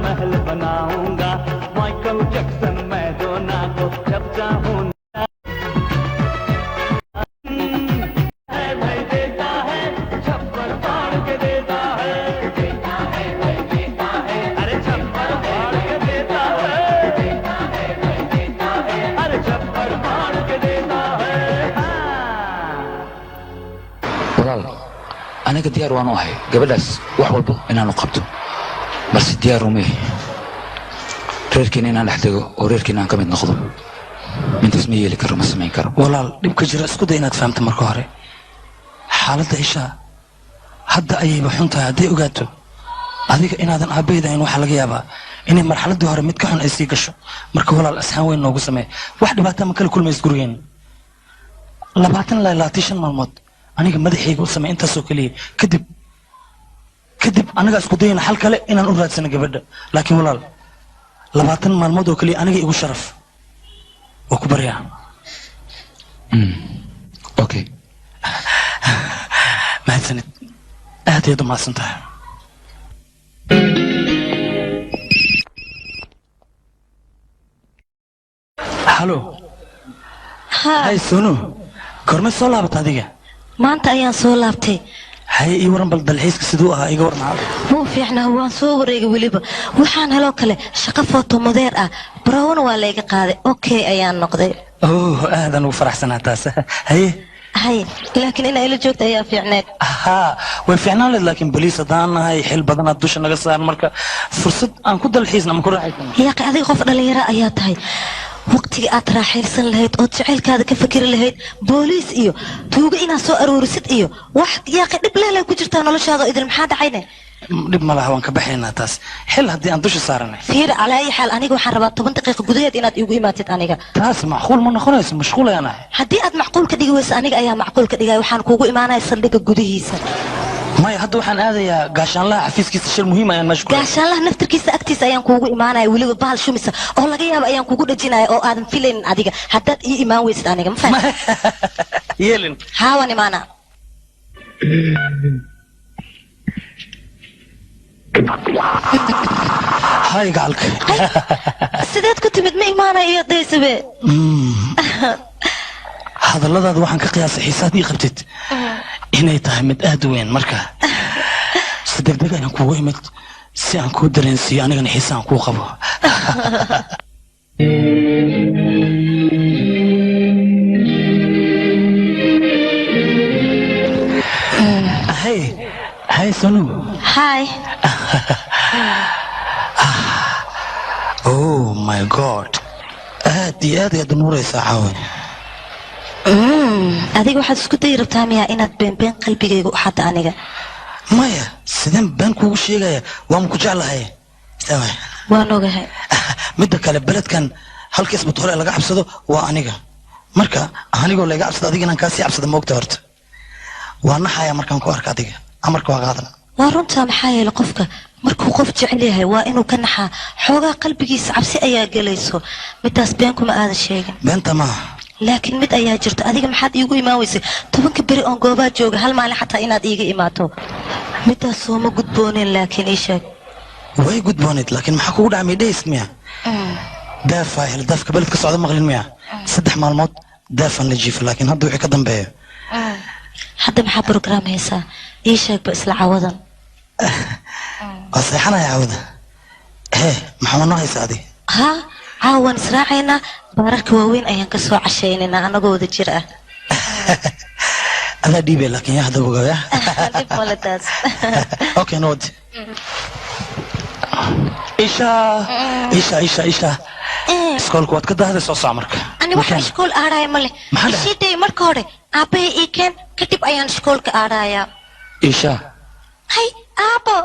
महल बनाऊंगा Michael Jackson मैं दोना को जब चाहूं भाई देता है छप्पर फाड़ के देता है भाई देता है अरे छप्पर फाड़ के देता है अरे छप्पर फाड़ के देता है walaal aniga diyaar waan u ahay gabadhaas wax walba inaanu qabto balse diyaar uma ihi reerkiina inaan dhex dego oo reerkiina aan ka mid noqdo mintaas ma yeeli karo ma samayn karo walaal dhibka jira isku day inaad fahamto marka hore xaaladda isha hadda ayayba xun tahay hadday ogaato adiga inaadan aabbaheeda ahayn waxaa laga yaabaa inay marxaladdii hore mid ka xun ay sii gasho marka walaal asxaan weyn noogu samee wax dhibaataa ma kala kulmays gurigeen 20 ilaa 25 maalmood aniga madaxayga u samee intaasoo keliya kadib anaga isku dayna xal kale inaan u raadsano gabadha laakiin walaal 20 maalmood oo kaliya aniga igu sharaf waa ku baryaa okay mahadsanid aad ayaad u mahadsan tahay halo hay sonu korma soo laabata adiga maanta ayaan soo laabtay haye ii waran bal dalxiiska siduu ahaa iga warnaa wuu fiicnaa waan soo wareegay weliba waxaan heloo kale shaqo footo modeer ah barawona waa layga qaaday okay ayaan noqday aadaan ugu faraxsanaa taas haye hay laakiin inaa ila joogta ayaa fiicneed haa way fiicnaan leed laakiin boliis haddaan nahay xil badanaad dusha naga saaran marka fursad aan ku dalxiisna ama ku raaxaysana yaaqi adiga qof dhalinyaro ayaa tahay waqtiga aad raaxaylsan lahayd ood jacaylkaada ka fakiri lahayd booliis iyo tuugo inaad soo aroorisid iyo wax yaaqi dhib leelay ku jirtaa noloshaada idil maxaa dhacayne dhib ma laha waan ka baxaynaa taas xil haddii aan dusha saaranay fiir calaa ayi xaal aniga waxaan rabaa 10 daqiiqo gudaheed inaad iigu imaatid aniga taas macquul ma noqonayso mashquul ayaan ahay haddii aad macquul ka dhigi weyso aniga ayaa macquul ka dhigaya waxaan kuugu imaanaya saldhigga gudihiisa maya hadda waxaan aadayaa gaashaanlaha xafiiskiisa shir muhiim ayaan meesha ku gaashaanlaha naftirkiisa agtiisa ayaan kuugu imaanaya weliba bahal shumisa oo laga yaabo ayaan kuugu dhajinaya oo aadan filaynin adiga haddaad ii imaan weysid aniga ma fahmi yeelin haa waan imaana hay gacalka sideed ku timid ma imaanaya iyo daysabe hadalladaada waxaan ka qiyaasay xiisaad ii qabtid inay tahay mid aad u weyn marka si degdeg ayaan kugu imid si aan kuu dareensiiyo anigana xiise aan kuu qabo Hi Sonu. Hi. Oh my God. aad iyo aad ayaad nuuraysaa caawan. adiga waxaad isku dayi rabtaa miyaa inaad beenbeen qalbigayga u xadda aniga maya sideen been kuugu sheegaya waan ku jeclahay waan ogahay midda kale beledkan halka isbitaal laga cabsado waa aniga marka anigoo laga cabsado adiga inaan kaasii cabsado moogta horta waa naxaya markaan ku arko adiga amarka waa qaadan waa runtaa maxaa yeelay qofka markuu qof jecel yahay waa inuu ka naxaa xoogaa qalbigiisa cabsi ayaa gelayso midaas been kuma aadan sheegin beenta maaha laakiin mid ayaa jirta adiga maxaad iigu imaan weysay 10 beri oon goobaa jooga hal maalin xataa inaad iiga imaato midaas sooma gudbooneen laakiin ii sheeg way gudbooneed laakiin maxaa kugu dhacmay dhays miya daafa hel daafka beledka socda maqlin miya 3 maalmood daafan la jiifo laakiin hadda wixii ka dambeeyo hadda maxaa program haysaa ii sheegba isla cawadan waa seexanaya cawada maxaa noo haysaa adiga ها عاون سراعينا بارك وين أيان كسو عشيننا أنا قود جرأة أنا ديبي لكن يا هذا بقى يا ديب مولتاز أوكي نود إيشا سكول كوات كده هذا صوص عمرك أنا واحد سكول أراي ملي إيشي دي مركوري أبي إيكن كتب أيان سكول كأرايا إيشا هاي أبو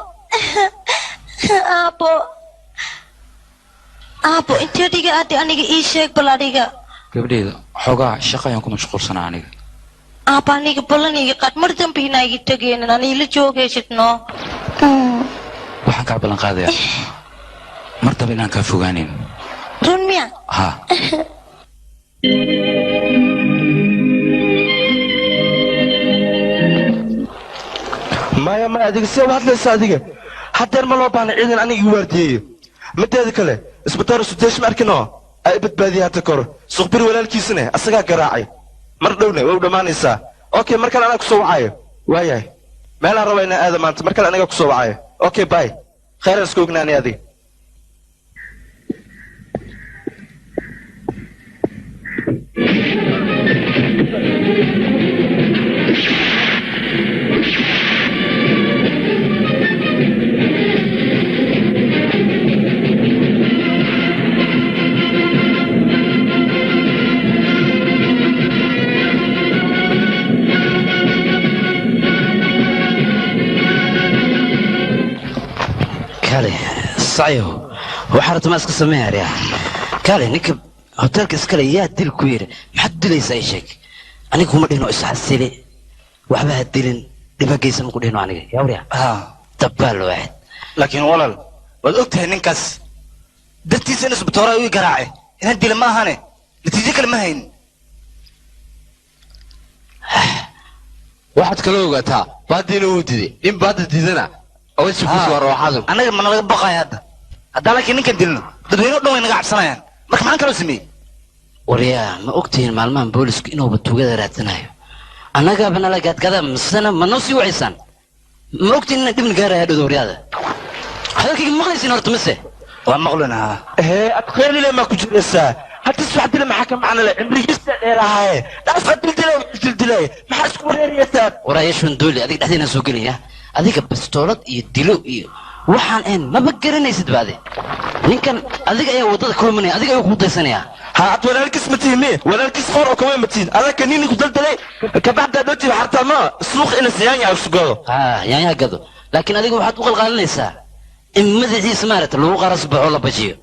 أبو أنت ديجا أدي أنا إيشك بلا ديجا gabadheeda xoogaa shaqo ayaan ku mashquulsanaa aniga أبا نيجي بلا نيجي قد مرتين بينا يجي تجين أنا يلي جوجي شتنا waxaan kaa ballan qaadayaa martaba inaan kaa fogaanin رنميا ha maya adiga see u hadlaysa adiga hadeer ma loo baahna ciidan aniga igu waardiyeeyo mideeda kale isbitaal sudeesh ma arkinoo ay badbaadiya hata kor suuqbiri walaalkiisane asagaa garaacay mar dhowne waa u dhammaanaysaa okay mar kale anaga kusoo wacayo waayahay meelaan raba inaan aada maanta mar kale anaga kusoo wacayo okay bye khayran iska ognaani adiga كالي صعيو وحارة ما اسكو سميها ريا كالي نك هوتيلك اسكالي يا ديل كوير محد لي سايشك أنا كوما دينو إسحاسيلي وحبها الديلين دبا جيسا مكو دينو عنك يا وريا تبال واحد laakiin walaal waad og tahay ninkaas dadkiisa in isbitaara uu garaacay inaan dila ma ahane natiijo kale ma hayn waxaad kala ogaataa baadiina wuu diday in baada didana awaysi ku soo rooxado anaga ma naga baqay hadda haddaan laakiin ninkan dilno dadweynuhu dhan way naga cabsanayaan marka maxaan kaloo sameeyey وريا ما أكتين معلمان بوليس إنه بتوجد راتنايو أنا قابلنا لقيت كذا مسنا ما نوصي وعيسان ما أكتين نبي نقرأ هذا دوري هذا هذا كي مغلس نورت مسه ومغلنا أتخيل لي ما كنت لسه هتسمع دل محاكم معنا عمري جسد هاي لا أصعد دلدلاي ما حاسك وريني يا ساب ورايا شو ندولي هذيك تحدينا سوقني ها هذيك بستولات يدلو waxaan een ma bagaranaysid baade ninkan adiga ayaa wadada kulmanaya adiga ayaa ku daysanaya ha ad walaalkiis ma tiimee walaalkiis qoor oo kama matiin adaka nini ku daldalay ka bacda dooti harta ma suuq ina siyaan yaa sugado yaa gado laakiin adiga waxaad u qalqaalinaysaa in madaxiisa maarata lagu qaras baxo la bajiyo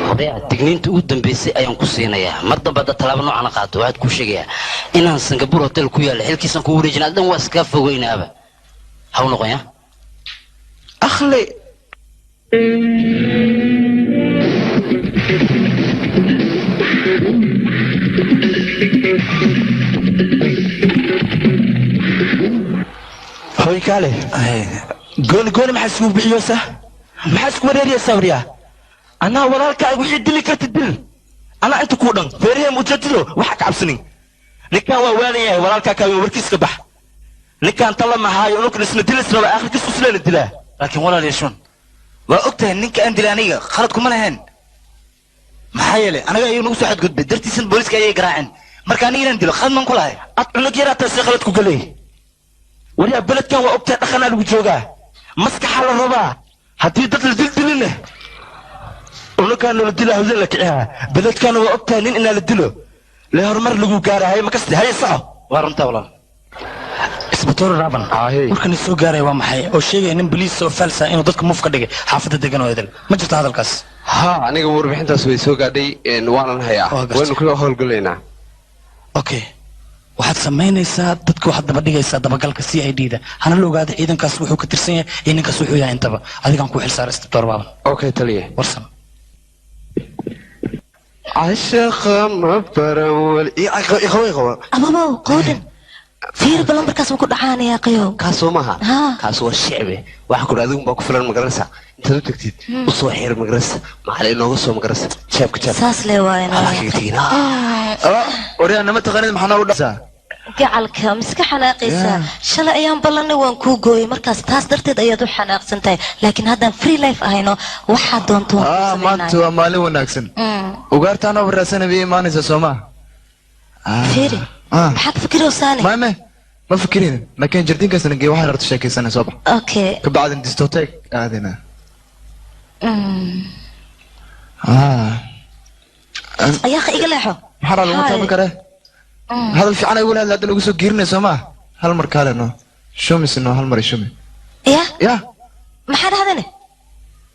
hobaya digniinta ugu dambeysay ayaan ku siinayaa mar dambe da talaabo noocan qaato waxaad ku sheegayaa inaan Singapore hotel ku yaalo xilkiisan ku wareejinaa dan waa iska fogeynaaba haw noqonya أخلي هوي كالي قول ما حسكو بحيوسة ما حسكو وريريا سوريا أنا وراك وحيد لي كرت الدل أنا أنت كودن فيريا مجدلو وحك عبسني لكن هو واني وراك كاوي وركيس كبح ninkaan tala mahaayo unukun isna dilisnaba aakhirkiis uslee la dilaa laakiin walaal yeeshun waa ogtahay ninka aan dilay aniga khalad kuma lahayn maxaa yeelay anaga ayuu nagu soo xadgudbay dartiisana booliska ayay garaaceen marka aniga inaan dilo khalad man ku lahay ad cunug yaraataa si khalad ku galay waryaa beledkan waa ogtahay dhaqanaa lagu joogaa maskaxaa la rabaa haddii dad la dildilina unukaana la dilaa hawle la kicihaa beledkaana waa ogtahay nin inaa la dilo lee horumar lagu gaarahay makasti haye saco waa runtaa walaal isbatoor raaban warkan soo gaaray waa maxay oo sheegay nin boliis oo falsa inuu dadka muf ka dhigay xaafadda degan oo idil ma jirto hadalkaas ha aniga warbixintaas way soo gaadhay waanan hayaa waynu kula howlgalaynaa okay waxaad samaynaysaa dadka waxaad daba dhigaysaa dabagalka c i d da hana la ogaada ciidankaas wuxuu ka tirsan yahay iyo ninkaas wuxuu yahay intaba adigaan ku xilsaaray isbatoor raaban okay taliye warsan عشق مبرول أبابو قودن فير بلان بركاس مكو دعاني يا قيو كاسو ماها كاسو الشعبي واحد كل هذول باكو فلان مقرسة انت دو تكتيد وصو حير مقرسة ما علي انه وصو مقرسة شابك ساس لي واين وريا انا ما تغني محنا ودا gacalka miska xanaaqaysa shalay ayaan ballanay waan kuu gooyay markaas taas darteed ayaad u xanaaqsan tahay laakiin haddaan free life ahayno waxaa doonto maanta waa maalin wanaagsan ugaartaana waraasana bay imaanaysa soomaa fiiri maxaad fikiraysaani ma fikirin laakiin jardiinkaasna gee waxaan rabta sheekaysanay soo bax okay ka bacdin distotek aadina ayaa iga leexo maxaa lagu taaban karaa هذا في عنا يقول هذا لأنه يقصو جيرنا سما هل مر كالنا شومي سنو هل مر شومي يا ما حد هذا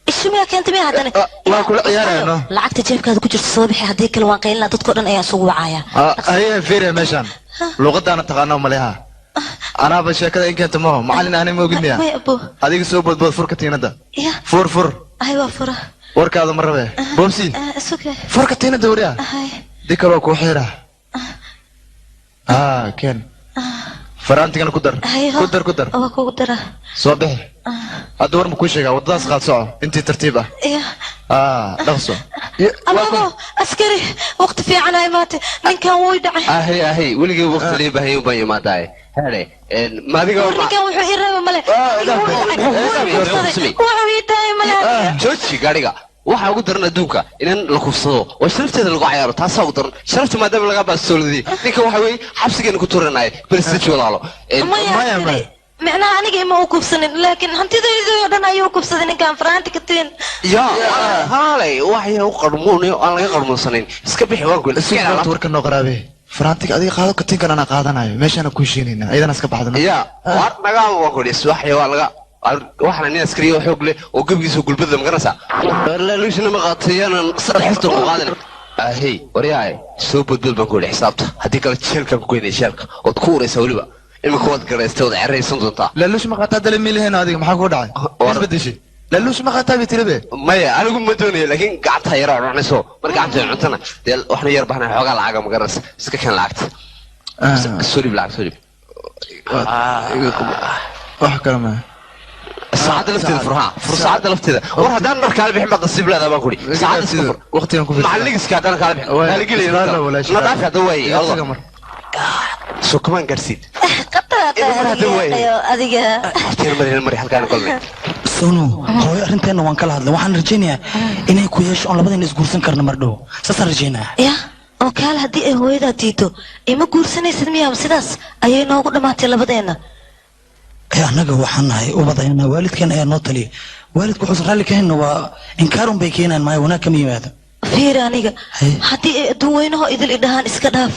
الشومي كانت بيها هذا لا كل عيانا لعقت جيبك هذا كنت الصبح هذيك الواقعين لا تذكر أن أسوق عايا هي فيري مشان لغة أنا تغنى مليها أنا بشيء كذا إن كنت ما معلنا أنا موجودني هذيك سوق بود فركتين ده فور أيوة فور ورك هذا مرة به بومسي فركتين دوريا ديك الوقت وحيرة كان فرانتي كان كدر كدر صباح أدور مكوشة وضاس خالصة أنت ترتيبة نغصو أبو أسكري وقت في عنا ماتي من كان ويدع هي ولقي وقت اللي بهي وبهي ما داي هذي ما ذيك ولقي كان وحي الرابع ملك وحي داي ملك جوتشي قاريقا waxaa ugu daran adduunka inaan la kufsado oo sharafteeda lagu cayaaro taasaa ugu daran sharafta maadaama laga baastooladii ninka waxa weeye xabsigeena ku turanaya bersij walaalo معناها أنا جاي ما أوقفسني لكن هنتي ذي أنا أيوقفسني إن كان فرانتي كتير يا هاي واحد يقرموني وأنا يقرمون سنين سكبي حوار كل سكبي تورك النقرابي فرانتي أدي قالوا كتير كان أنا قاعدنا ماشي أنا كوشين هنا إذا نسكب حدنا يا نقام وأقول يسوح يا والله waxaan nin askari oo xoog leh oo gabigiisa gulbada magarasa laaluushna ma qaatayaan sarxista ku qaadan ahey wariyaay soo badbad baan ku leeyahay xisaabta hadii kale jeelka ku geeyay jeelka oo ku ureysa waliba imika wad gareystay wada cireysan doontaa laaluush ma qaataa dalay miliheen adiga maxaa ku dhacay isbedeshay laaluush ma qaataa bitirabe maya anigu ma doonayo laakiin gacanta yar oo cunayso marka gacanta cuntana deel waxna yar baahnaa xoogaa lacag magarasa iska kan lacagta sorry wax kale ma ساعات لفتي فرها ساعات لفتي وهذا نرك على بحب قصيب لا ما كوري ساعات صفر وقتي نكون معلق سكات انا قال قال لي لا ولا شيء ما دافع دوي الله شو كمان قرسيد قطعت هذيك المري halkaan kulmay sonu hooyo arinteena waan kala hadlay waxaan rajaynayaa inay ku yeesho on labadeen isguursan karno mar dhow saasaan rajaynayaa ya oo kaal haddii ay hooyada diido ima guursanaysid miyaa sidaas ayay noogu dhamaatay labadeena annaga waxaan nahay ubadayna waalidkeen ayaa noo taliya waalidku wuxuu raalli ka hayna waa inkaarun bay keenaan maayo wanaag kama yimaado fiir aniga haddii ay adduun weynaho idil idhahaan iska dhaaf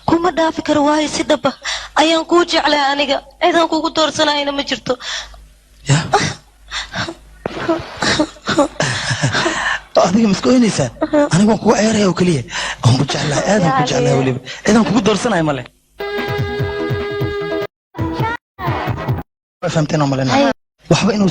kuma dhaafi karo waayo si dhaba ayaan kuu jeclay aniga cidaan kugu doorsanayna ma jirto adiga maska oynaysaa aniga waan kugu ceeraya oo keliya waan ku jeclahay aadan ku jeclahay weliba cidaan kugu doorsanaya male فهمتنا مالنا وحبا انه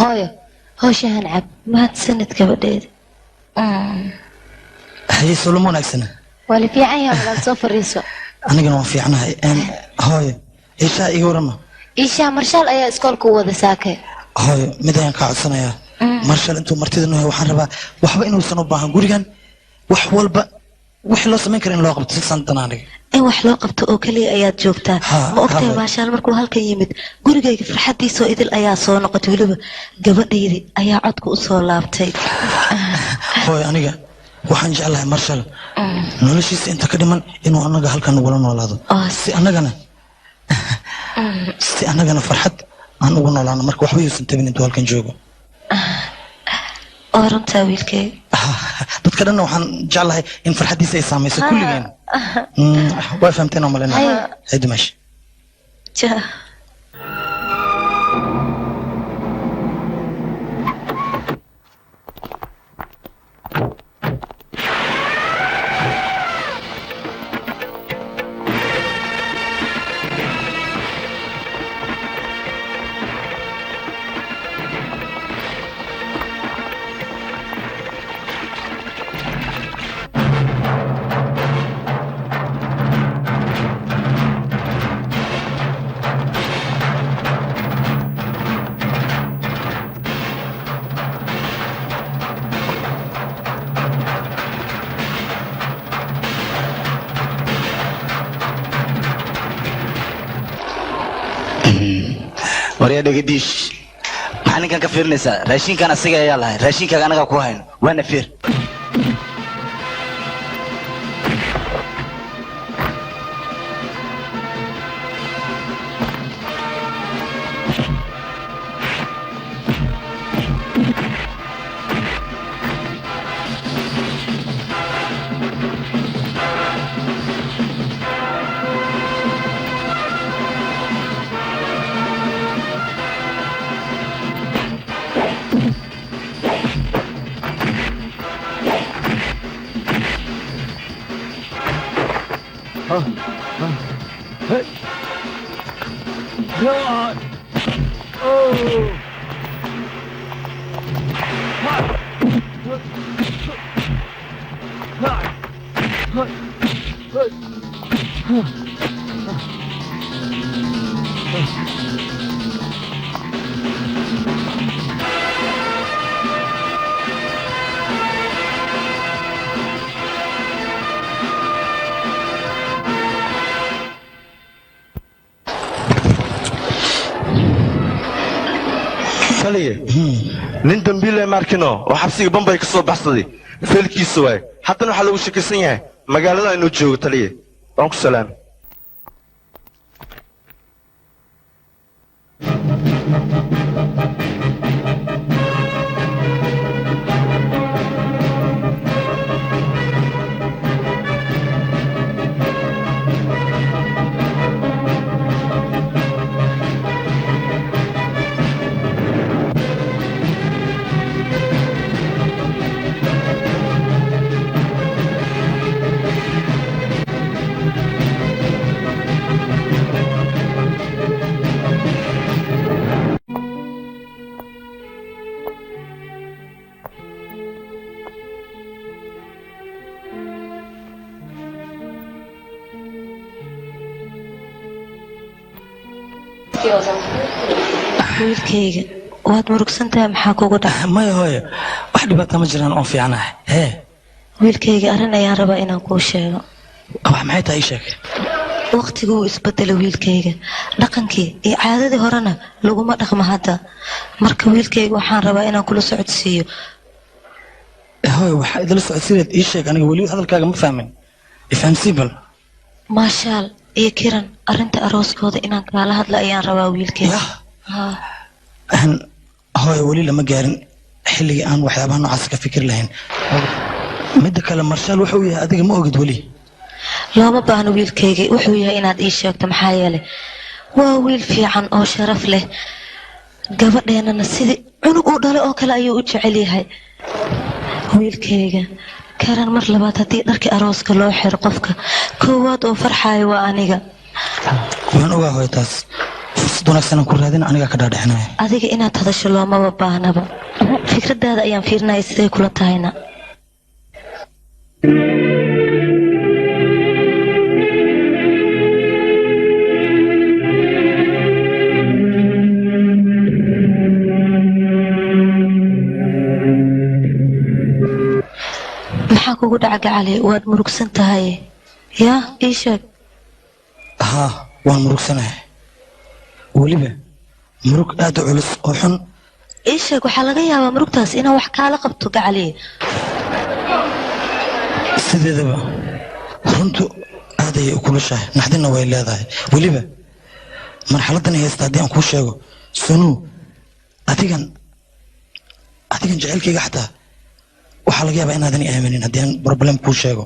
hooyo howshahan cab mahadsanid gabadheeda haye solo ma wanaagsana waa la fiican yahay walaal soo fariiso anigana waan fiicnahay hooyo ishaa iga warama ishaa marshaal ayaa iskoolka u wada saakay hooyo mid ayaan kaa codsanayaa marshal intuu martida noo waxaan rabaa waxba inuusan u baahan gurigan wax walba wixii loo samayn kara in loo qabto si santan aniga in wax loo qabto oo kaliya ayaad joogtaa ma ogtahay marshaal markuu halkan yimid gurigayga farxadiisoo idil ayaa soo noqotay weliba gabadhaydi ayaa codka u soo laabtay hooyo aniga waxaan jeclahay marshal noloshiisa inta ka dhiman inuu anaga halkan nagula noolaado si annagana farxad aan ugu noolaano marka waxba yuusan tabin intuu halkan joogo oo runtaa wiilkeyga dadka dhanna waxaan jeclahay in farxaddiisa ay saamayso kulligeen waa fahamteen oo malena hay dimash waryaa dhegadiish maxaa ninkan ka fiirinaysaa raashinkan asiga ayaa lahay raashinkaaga anagaa ku hayn waana fiir nin dambiile markino oo xabsiga bambay ka soo baxsaday feelkiisa waay haddana waxaa lagu shakisan yahay magaalada inuu joogo taliye waan ku salaamay wiilkayga waad murugsantahay maxaa kugu dhaca maya hooyo wax dhibaata ma jiraan oon fiicanahay wiilkayga arrin ayaan rabaa inaan kuu sheego wax maxay tahay ii sheeg waqtigu wuu isbedela wiilkayga dhaqankii iyo caadadii horena laguma dhaqmo hadda marka wiilkayga waxaan rabaa inaan kula socodsiiyo hooyo waxaa idila socodsiineed ii sheeg aniga weli hadalkaaga ma fahmin ifahamsii bal maashaal iyo kiran arrinta arooskooda inaan kaala hadla ayaan rabaa wiilkayga hooyo weli lama gaarin xilligii aan waxyaabaha noocaas ka fikir lahayn midda kale marshaal wuxuu yahay adiga ma ogid weli looma baahno wiilkayga wuxuu yahay inaad ii sheegto maxaa yeelay waa wiil fiican oo sharaf leh gabadheennana sidii cunug uu dhalay oo kale ayuu u jecel yahay wiilkayga karan mar labaad haddii dharkii arooska loo xiro qofka koowaad oo farxaayo waa aniga waan ogaa hooyo taas fursad wanaagsan aan ku raadin anigaa ka dhaadhicinaya adiga inaad hadasho loomaba baahnaba fikradaada ayaan fiirinaya siday kula tahayna maxaa kugu dhaca gacali waad murugsan tahay yaa ii sheeg haa waan murugsanahay weliba murug aad u culus oo xun ii sheeg waxaa laga yaabaa murugtaas inaan wax kaala qabto gacali sideedaba runtu aad ayay u kulushahay naxdinna way leedahay weliba marxaladan haysta haddii aan kuu sheego sunuu adigan jecelkayga xataa waxaa laga yaabaa inaadan i aaminin haddii aan problem kuu sheego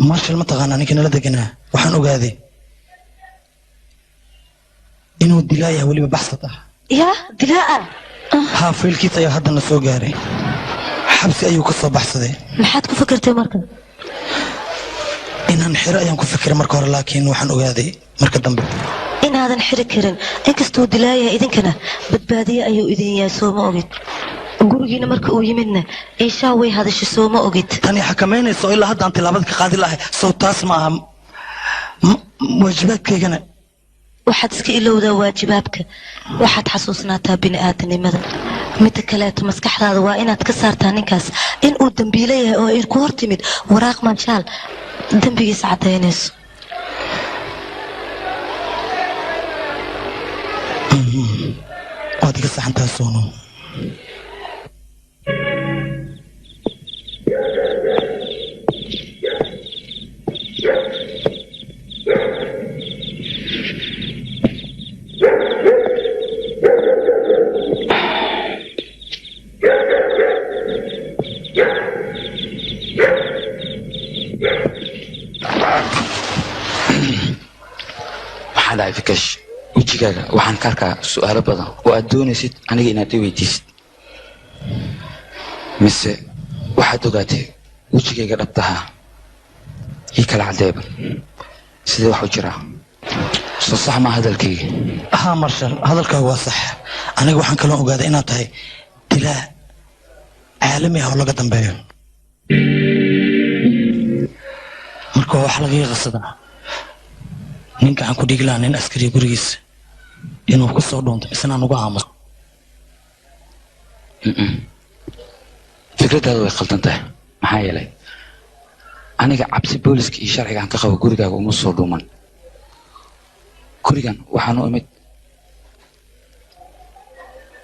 marshal mataqaanaa ninkii nala deganaa waxaan ogaaday inuu dilaayaha weliba baxsad ah yaa dilaa haa faylkiis ayaa haddana soo gaaray xabsi ayuu ka soo baxsaday maxaad ku fikirtay marka inaan xiro ayaan ku fikiray marka hore laakiin waxaan ogaaday marka dambe inaadan xiri karin inkastuu dilaayaha idinkana badbaadiye ayuu idin yahay soo ma ogid gurigiina marka uu yimidna inshaa way hadashay soo ma ogid tani xakamaynayso ilaa hadda aan tilaabada ka qaadi lahay sow taas ma aha waajibaadkaygana waxaad iska ilowdaa waajibaabka waxaad xasuusnaataa bini'aadanimada midda kaleeto maskaxdaada waa inaad ka saartaa ninkaas in uu dembiile yahay oo ay ku hor timid waraaq maanshaal dembigiisa caddaynayso waad iga saxantaa soono maxaa dhacay fikash wejigaaga waxaan ka arkaa su'aalo badan oo aad doonaysid aniga inaad i weydiisid mise waxaad ogaatay wejigayga dhabtaha ii kala caddeeba sidee wax u jiraa soo sax maa hadalkayga haa marshal hadalkaagu waa sax aniga waxaan kaloo ogaaday inaad tahay dilaa caalami ah oo laga dambeeyo marka waa wax lagaga qasadaa ninka aan ku dhigi lahaa nin askariya gurigiisa inuu ku soo dhuunto isnaan uga aamuso fikradaada way khaldan tahay maxaa yeelay aniga cabsi booliska iyo sharciga aan ka qabo gurigaaga uma soo dhuuman gurigan waxaan u imid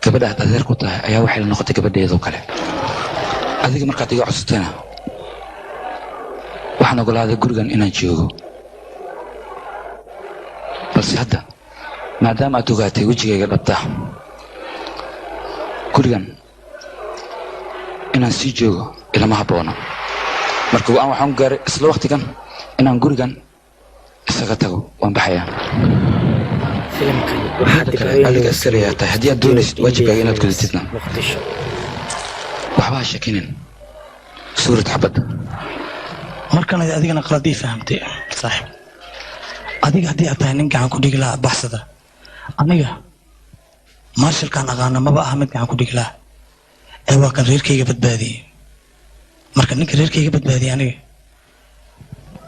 gabadha aad adeer ku tahay ayaa waxay la noqotay gabadheedoo kale adiga markaad iga codsatayna waxaan ogolaaday gurigan inaan joogo balse hadda maadaama aad ogaatay wejigayga dhabta gurigan inaan sii joogo ilama habboona marka go'aan waxaan gaaray isla waqtigan inaan gurigan isaga tago waan baxayaa adiga askariyaa tahay haddii aad doonaysid waajibkaaga inaad gudatidna waxba ha shakinin suurad xabadda markan adigana qalad ii fahamtay saaxiib adiga haddii aad tahay nin gacan ku dhigi lahaa baxsada aniga marshalkaan aqaana maba aha mid gacan ku dhigi lahaa ee waa kan reerkayga badbaadiyey marka ninka reerkayga badbaadiyey aniga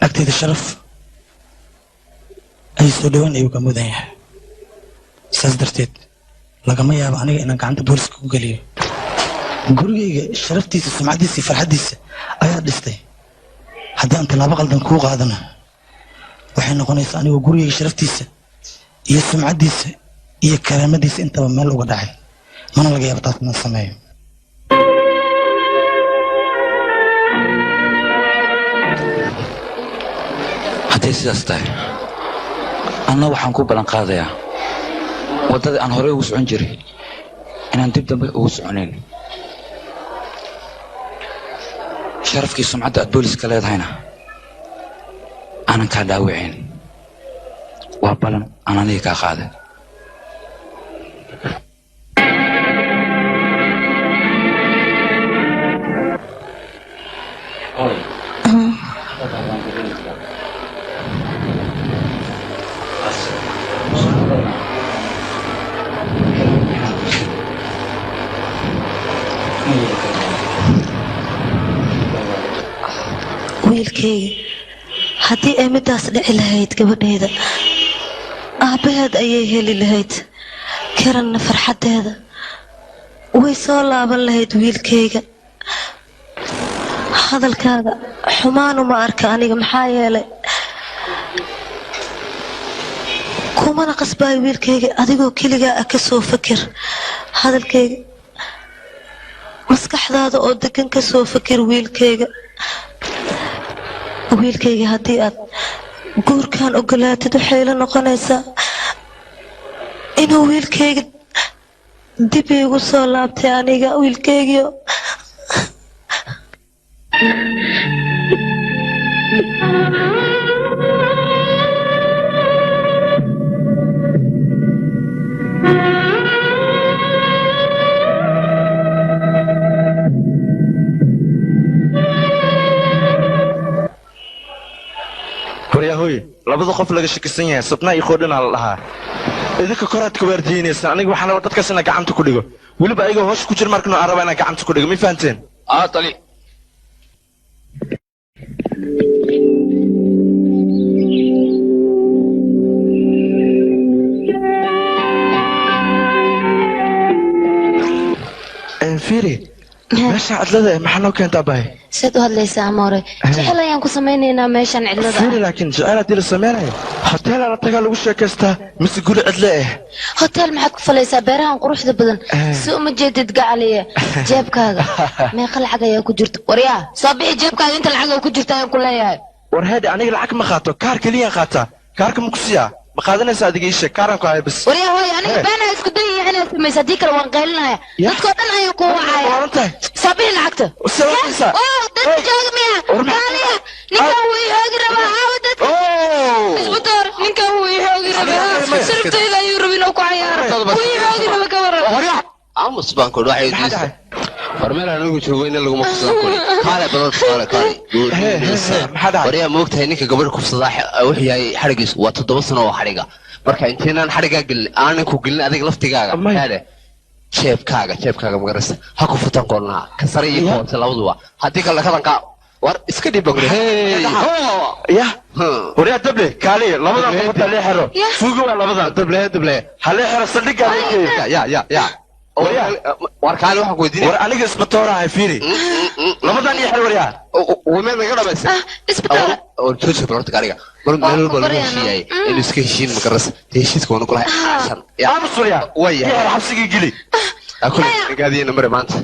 agteeda sharaf ay soo dhowaan ayuu ka mudan yahay saas darteed lagama yaabo aniga inaan gacanta booliska ku geliyo gurigayga sharaftiisa sumcadiisa iyo farxaddiisa ayaa dhistay haddii aan tallaabo qaldan kuu qaadana waxay noqonaysaa anigoo gurigayga sharaftiisa iyo sumcaddiisa iyo karaamadiisa intaba meel uga dhacay mana laga yaabo taas inaan sameeyo hadday sidaas tahay anna waxaan ku ballan qaadayaa waddadii aan horey ugu socon jiray inaan dib dambe ugu soconayn sharafkii sumcadda aad booliska leedahayna aanan kaa dhaawicayn waa ballan aan aniga kaa qaaday wiilkayga haddii ay midaas dhici lahayd gabadheeda aabbaheed ayay heli lahayd kiranna farxaddeeda way soo laaban lahayd wiilkayga hadalkaaga xumaanuma arka aniga maxaa yeelay kumana qasbaayo wiilkayga adigoo keligaa ah ka soo fakir hadalkayga maskaxdaada oo degan ka soo fakir wiilkayga haddii aad guurkan ogolaatid waxay la noqonaysaa inuu wiilkayga dib iigu soo laabtay aniga wiilkaygiio waryahoy labada qof laga shakisan yahay sabnaa iyo qoodhanaa la dhahaa idinka koraad ka waardiyeynaysan aniga waxaan rabaa dadkaas inaan gacanta ku dhigo weliba ayagoo hoos ku jir markano aan rabaa inaan gacanta ku dhigo ma fahanteen tali fiiri meeshaan cidlada maxaa noo keentaa bahay saad u hadlaysaa amoore jecel ayaan ku samaynaynaa meeshaan cidlada fiiri laakiin jecel haddii la samaynayo hoteelaa la tagaa lagu sheekaystaa mise guri cidle ah hotel maxaad ku falaysaa beerahan quruxda badan si uma jeedid gacaliya jeebkaaga meeqa lacag ayaa ku jirta waryaa soo bixi jeebkaaga inta lacag ku jirta ayaan ku leeyahay war heedhe aniga lacag ma qaato kaar keliyaan qaataa kaarka ma ku siiyaa ma qaadanaysa adiga ii sheeg kaaran ku haya bas waryaa hooy aniga beenaa isku dayaya inaad samaysa haddii kale waan qaylinaya dadkoo dhan ayaan ku wacaya soo bixi lacagta dadka jooga miya kaaliya ninkan wuu ihoogi rabaa caawa dadka isbitaar ninkan wuu ihoogi rabaa sharabtayda ayuu rabin oo ku cayaara wuu ihoogi raba ka waran aamus baan ku dhacay diisa farmeel anigu joogo in lagu maqsan karo kaale badan kaale wariya moogtahay ninka gabadha kufsadaa wuxuu yahay xarigiisu waa 7 sano oo xariga marka inteenaan xarigaa gelin aanan ku gelin adiga laftigaaga haade jeebkaaga magaraysa ha ku futan koolnaa ka sare iyo koobta labaduba haddii kale kadanka war iska dhib bagre ya wariya dable kaale labadan qofta lee xiro fuugo waa labadan dable halee xiro saldhiga ya war kaale waxaan ku weydiinaya war aniga isbitoorahay fiiri labadan iyo xir waryaa wameen naga dhamaysa isbitoora oo jooji barta gaariga mar meel walba lagu heshiiyay in iska heshiin magarasa heshiiska wana kula xashan ya amus waryaa waya xabsigii gili akul gaadiina mare maanta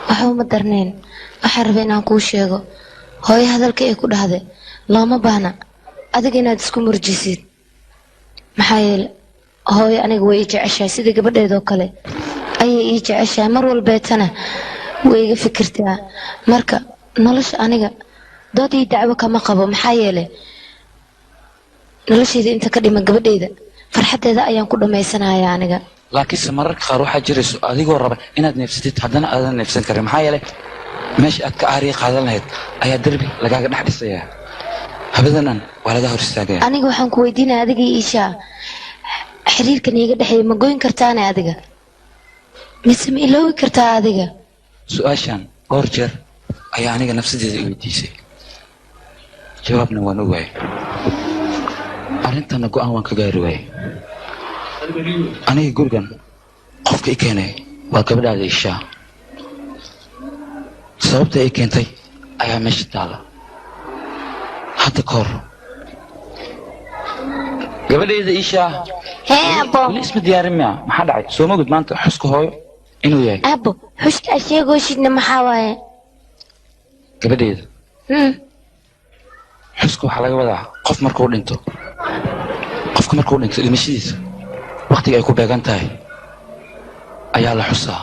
waxa uma darnayn waxaan rabay inaan kuu sheego hooyo hadalka ay ku dhahday looma baahna adiga inaad isku murjisid maxaa yeele hooyo aniga way ii jeceshahay sida gabadheedoo kale ayay ii jeceshahay mar walbeetana way iga fikirtaa marka nolosha aniga dood ii dacwo kama qabo maxaa yeele noloshayda inta ka dhima gabadheyda farxaddeeda ayaan ku dhammaysanayaa aniga laakiinse mararka qaar waxaa jirayso adigoo raba inaad neefsatid haddana aadan neefsan karin maxaa yeelay meesha aad ka aariya qaadan lahayd ayaa derbi lagaaga dhex dhisayaa habadanan waa laga hor istaagaya aniga waxaan ku weydiinaya adiga iishaa xiriirkan iiga dhexeeya ma goyn kartaane adiga mise ma iloobi kartaa adiga su-aashan dhowr jeer ayaa aniga nafsadeeda i weydiisay jawaabna waan ogaayay arrintana go'aan waan ka gaari waayay aniga gurigan qofka i keenay waa gabadhaada ishaa sababta ay keentay ayaa meesha taala hadda ka hor gabadhayda ishaa weli isma diyaarin miya maxaa dhacay soo mogid maanta xuska hooyo inuu yahay abo xuska asheegooshidna maxaa waaye gabadhayda xuska waxaa laga wadaa qof markuu dhinto qofka markuu dhinto dhimashadiisa waqtiga ay ku beegan tahay ayaa la xusaa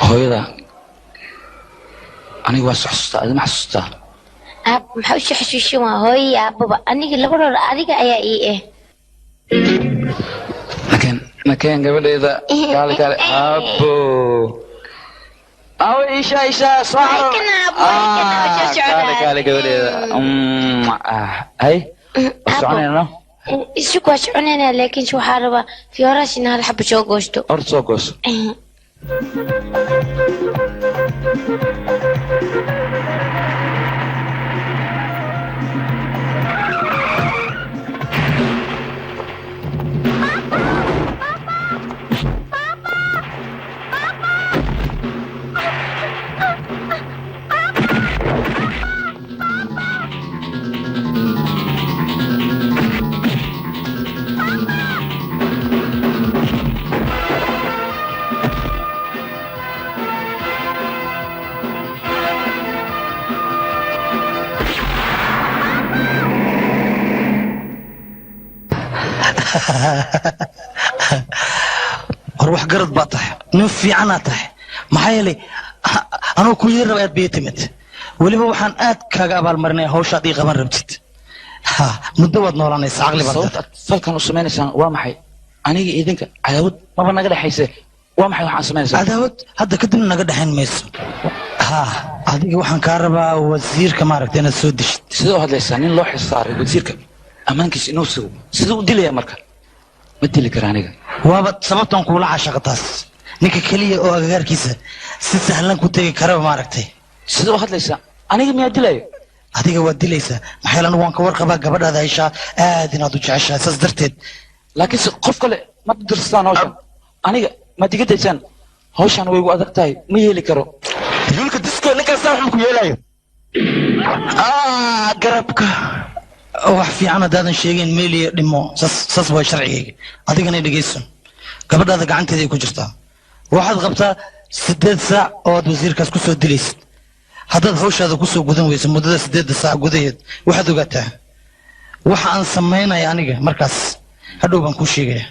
hooyada aniga waa xasuustaa adima xasuustaa aab maxaa u xasuusin waa hooyii aababa aniga labadooda adiga ayaa ii ah laakiin nakeen gabadheeda kaale kaale abo aw isha soo kaale gabadheeda hay soconayno isku waa soconayna laakiin waxaa rabaa fiyoorash in hal xabo soo goosto orda soo gooso war wax garad baa tahay nin fiicanaa tahay maxaa yeelay anuu ku yeeri raba aad bay timid weliba waxaan aad kaaga abaalmarinaya hawshaad ii qaban rabtid muddo waad noolanaysa caqli baad falkan u samaynaysaan waa maxay aniga idinka cadaawad maba naga dhexayse waa maxay waxaan samaynaysaa cadaawad hadda kadibna naga dhexayn mayso adiga waxaan kaa rabaa wasiirka maaragta inaad soo deshid sidee u hadlaysaa nin loo xisaaray wasiirka ammaankiisa inuu sugo siduu u dilaya marka ma dili kara aniga waaba sababtan kuula cashaqa taas ninka keliya oo agagaarkiisa si sahlan ku tegi karaba maaragtay sidee u hadlaysaa aniga miyaa dilayo adiga waad dilaysaa maxaa yeele anigu waan ka warqabaa gabadhaada hayshaa aad inaad u jeceshahay saas darteed laakiinse qof kale ma dirsataan hawshan aniga ma diga daysaan hawshan way igu adag tahay ma yeeli karo yulka disko ninkaas waxaan ku yeelayo garabka wax fiican haddaadan sheegeen meeliya dhimo saas waa sharcigayga adigana dhegayso gabadhaada gacanteeda ay ku jirtaa waxaad qabtaa 8 saac oo aad wasiirkaas ku soo dilaysid haddaad hawshaada ku soo gudan weyso muddada 8 saac gudaheed waxaad ogaataa waxa aan samaynaya aniga markaas hadhow baan kuu sheegaya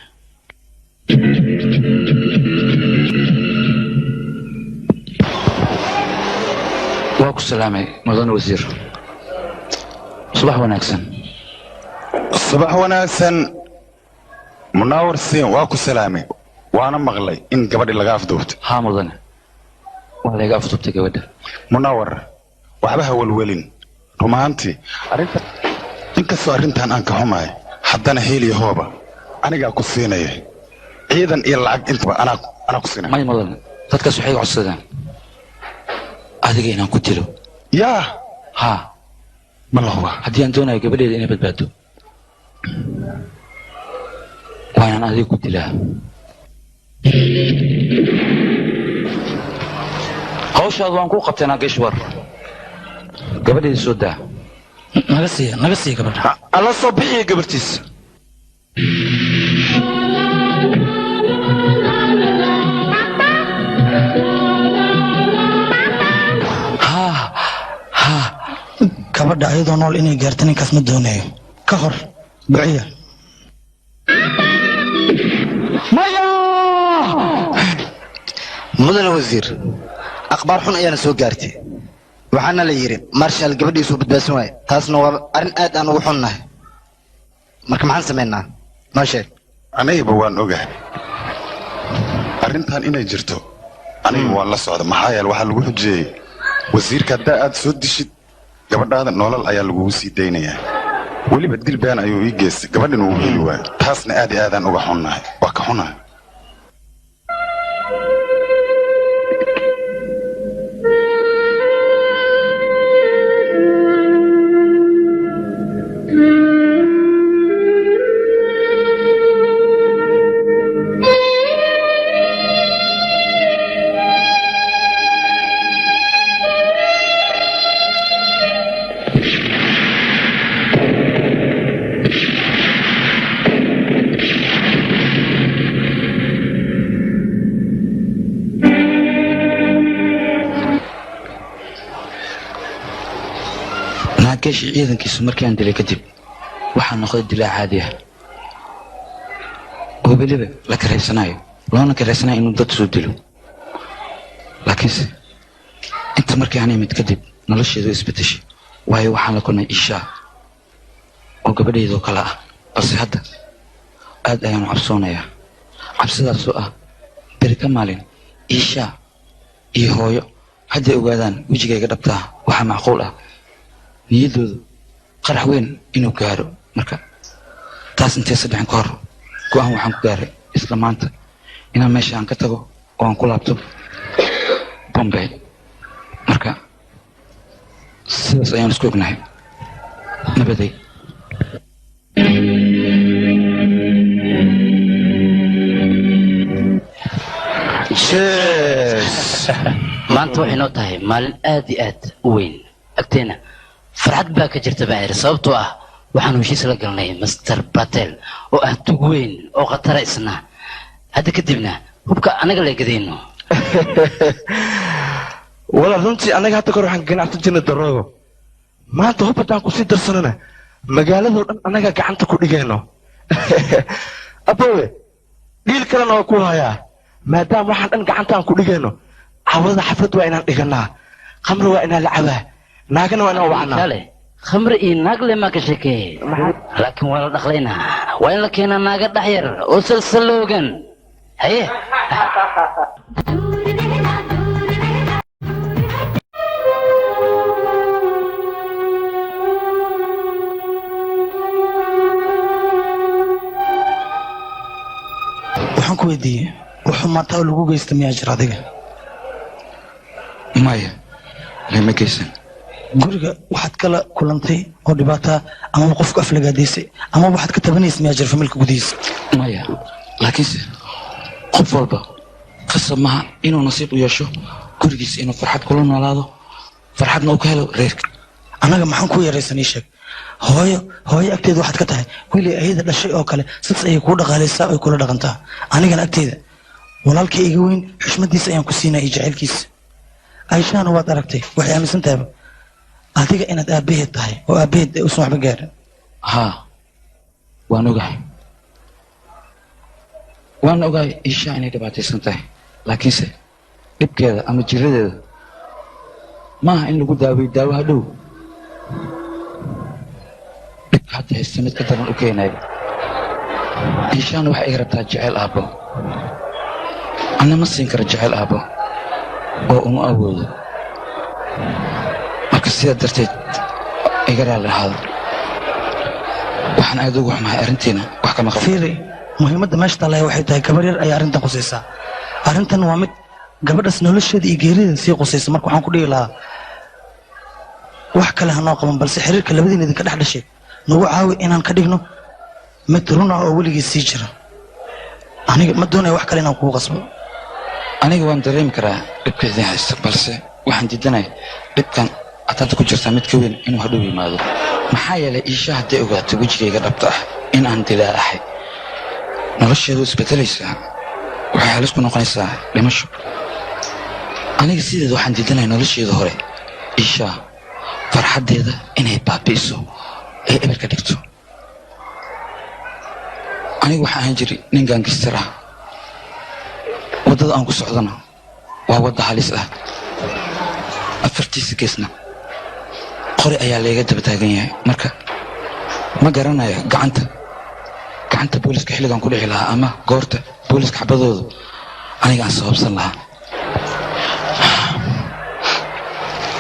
waa ku salaamay mudan wasiir subax wanaagsan subax wanaagsan munaawar siin waa ku salaamay waana maqlay in gabadhi laga afduubtay haa mudane waa laga afduubtay gabadha munaawar waxba ha welwelin rumaantii inkastoo arrintan aan ka xumahay haddana heeliya hooba anigaa ku siinaya ciidan iyo lacag intaba anaa ku siinaya may mudane dadkaas waxay codsadaan adiga inaan ku dilo yaa haa ma la huba haddii aan doonayo gabadheeda inay badbaado waa inaan adiga ku dilaa hawshaadu waan kuu qabtay naageshwar gabadheeda soo daa naga siiya gabadha alla soo bixiya gabartiisa gabadha ayadoo nool inay gaarto ninkaas ma doonayo ka hor duciya mudane wasiir akhbaar xun ayaana soo gaartay waxaana la yidhi marshal gabadhiisuu badbaadsan waaye taasna waa arrin aad aan ugu xunnahay marka maxaan samaynaa noo sheeg anigaba waan ogahay arrintan inay jirto aniga waan la socda maxaa yeele waxaa lagu xujeeyey wasiirka haddaa aad soo dishid gabadhaada nolol ayaa lagugu sii daynayaa weliba dil been ayuu ii geystay gabadhina wuu heli waayo taasna aad iyo aadaan uga xunnahay waa ka xunahay naageeshi ciidankiisu markii aan dilay kadib waxaa noqday dilaa caadi ah oo weliba la karaysanayo loona karaysanayo inuu dad soo dilo laakiinse inta markii aan imid kadib nolosheedu isbedeshay waayo waxaan la kulmay ishaa oo gabadheedoo kale ah balse hadda aad ayaan u cabsoonayaa cabsidaasoo ah beri ka maalin iishaa iyo hooyo hadday ogaadaan wejigayga dhabtaa waxaa macquul ah niyaddoodu qarax weyn inuu gaaro marka taas intaysa dhicin ka hor go'aan waxaan ku gaaray isla maanta inaan meesha aan ka tago oo aan ku laabto bombay marka sidaas ayaan isku ognahay nabaday maanta waxay noo tahay maalin aad iyo aad u weyn agteena farxad baa ka jirta baayir sababtoo ah waxaan heshiis la galnay master batel oo ah tug weyn oo khatara isna hadda kadibna hubka anaga la gadayno wala runtii anaga hadda kor waxaan ganacsan jirnay daroogo maanta hub haddaan kusii darsanana magaaladoo dhan anaga gacanta ku dhigayno abowe dhiil kalena waa ku hayaa maadaama waxaan dhan gacantaan ku dhigayno cawada xaflad waa inaan dhiganaa khamri waa inaan la cabaa naagana waa inaan wacnaa khamri iyo naag le maa ka sheekeeye laakiin waa la dhaqlaynaa waa in la keenaa naaga dhaxyar oo salsaloogan haye waxaan ku weydiiyey wuxuu maanta oo lagu geysta miyaa jir adiga maya lama geysan guriga waxaad kala kulantay oo dhibaata amaba qofku aflagaadaysay amaba waxaad ka tabanaysa miyaa jir familka gudihiisa maya laakiinse qof walba qasab maha inuu nasiib u yeesho gurigiisa inuu farxad kula noolaado farxadna uu ka helo reerka annaga maxaan ku yaraysan ii sheeg hooyo agteeda waxaad ka tahay weli ayada dhashay oo kale sidaas ayay kuu dhaqaalaysaa oy kula dhaqantaa anigana agteeda walaalkii iga weyn xushmadiisa ayaan ku siinaa iyo jacaylkiisa aishaana waad aragtay waxay aaminsan tahayba adiga inaad aabbaheed tahay oo aabbaheed usan waxba gaarin haa waan ogahay waana ogahay ishaa inay dhibaataysan tahay laakiinse dhibkeeda ama jiradeeda maaha in lagu daaweyo daawo hadhow dhibka hadda haysta mid ka daran u keenayo ishaana waxay iga rabtaa jeceyl aabbo anna ma siin kara jeceyl aabbo oo uma awoodo marka sidaa darteed iga raalli ahaado waxaan aad ugu xumahay arrintiina wax kama qabo fiiri muhiimadda meesha taallaya waxay tahay gabar yar ayaa arrintan qusaysaa arrintan waa mid gabadhaas nolosheeda iyo geerideeda sii qusaysa marka waxaan ku dhihi lahaa wax kale hanoo qaban balse xiriirka labadiina idinka dhex dhashay nagu caawi inaan ka dhigno mid runa oo weligii sii jira aniga ma doonaya wax kale inaan kugu qasbo aniga waan dareemi karaa dhibka idin haysta balse waxaan diidanaya dhibkan aad hadda ku jirtaa mid ka weyn inuu hadhow yimaado maxaa yeelay iisha hadday ogaato wejigayga dhabta ah in aan dilaa ahay nolosheedu isbedelaysaa waxay halis ku noqonaysaa dhimasho aniga sideeda waxaan diidanaya nolosheeda hore iishaa farxaddeeda inay baabi'iso ee eber ka dhigto aniga waxaa ahaan jiri nin gaangistar ah waddada aan ku socdana waa wadda halis ah afartiisa geesna qori ayaa layga daba taagan yahay marka ma garanayo gacanta booliska xilligan ku dhici lahaa ama goorta booliska xabadoodu aniga aan sababsan lahaa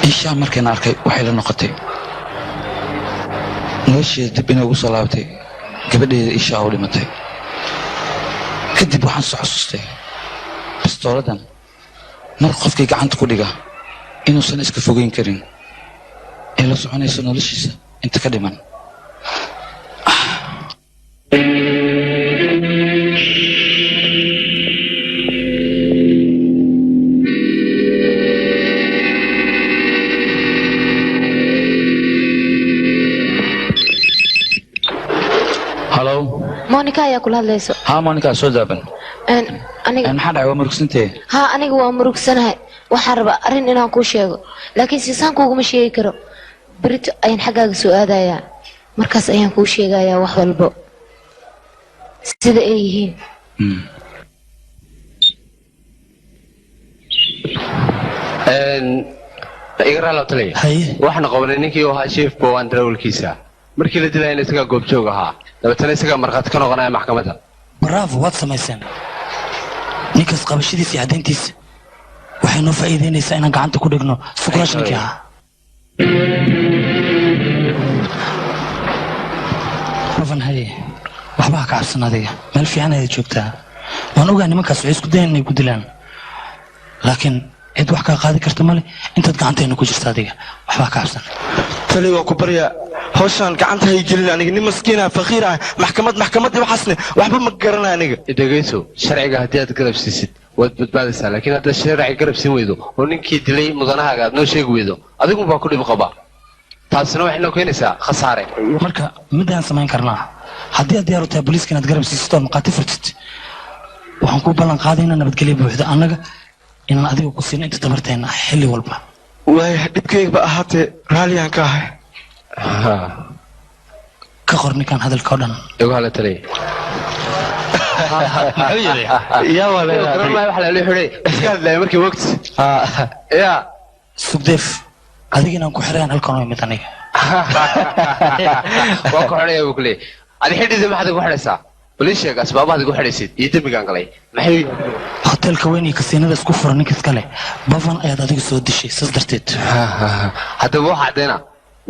ishaa markayna arkay waxay la noqotay nolosheeda dib inay ugu soo laabatay gabadheeda ishaa u dhimatay kadib waxaan soo xasuustay bistooladan mar qofkii gacanta ku dhiga inuusan iska fogeyn karin ee la soconayso noloshiisa inta ka dhiman halo monica ayaa kula hadlayso haa monica soo daaban maxaa dhacay waa murugsantee haa aniga waa murugsanahay waxaan rabaa arrin inaan kuu sheego laakiin siisaan kuuguma sheegi karo berito ayaan xaggaaga soo aadayaa markaas ayaan kuu sheegayaa wax walbo sida ay yihiin iga raalabtalaya waxaana qabanay ninkii u ahaa sheef bowaan darawalkiisa markii la dilayana isagaa goobjoog ahaa dabeetana isagaa markhaati ka noqonaya maxkamadda bravo waad samayseen ninkaas qabashadiisa iyo caddayntiisa waxay noo faa'iidaynaysaa inaan gacanta ku dhigno sukraash ninkii ahaa rafan haye waxba ha ka cabsan adiga meel fiican ayaad joogtaa waan ogaa nimankaas waxay isku dayan inay ku dilaan laakiin cid wax kaa qaadi karta male intaad gacantayna ku jirta adiga waxba ha ka cabsan tali waa ku baryaa hawshaan gacanta hay gelin aniga nin maskiina faqiir ah maxkamadii waxaasne waxba ma garana aniga dhegayso sharciga haddii aad garab siisid waad badbaadaysaa laakiin haddaad sharci garab siin weydo oo ninkii dilay mudanahaaga aad noo sheegi weydo adigun baa ku dhib qaba taasina waxay noo keenaysaa khasaare marka midaan samayn karnaa haddii aad diyaar u tahay booliiska inaad garab siisid oo maqaati furtid waxaan ku ballan qaadaynaa nabadgelyo buuxda annaga inaan adiga ku siino inta tabarteenna ah xilli walba waaya dhibkaygaba ahaatee raalliyaan ka ahay ka qor ninkaan hadalka oo dhan igu hala taliya sugdeef adiga inaan ku xirayaan halkan oo imid aniga waa ku xidhaya buu kuleeyay adi xidhiisa maxaad igu xidhaysaa balii sheeg asbaabahaad igu xidhaysid iyo dembigaan galay maxay hoteelka weyn iyo kasiinada isku fura ninka iskale bavan ayaad adiga soo dishay saas darteed haddaba wax caddeena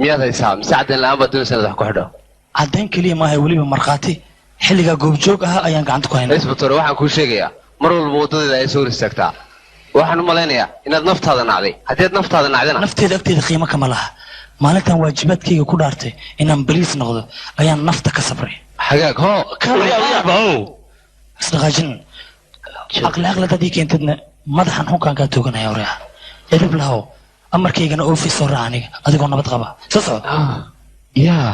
miyaad haysaa mise caddeyn la'aan baad doonaysaa inaad wax ku xidho caddayn keliya maaha weliba markhaati xilligaa goobjoog ahaa ayaan gacanta ku haynay isbatoore waxaan kuu sheegayaa mar walba waddadeeda ay soo hor istaagtaa waxaan u malaynayaa inaad naftaada nacday haddii aad naftaada nacdana nafteeda agteeda qiimo kama laha maalintan waajibaadkayga ku dhaartay inaan baliis noqdo ayaan nafta ka sabray hagaag isdhaqaajin aqli dadii keentadna madaxan xunkaan kaa tooganaya oreha edab lahow amarkaygana oofi soo raaca aniga adigoo nabad qaba soo soco yaa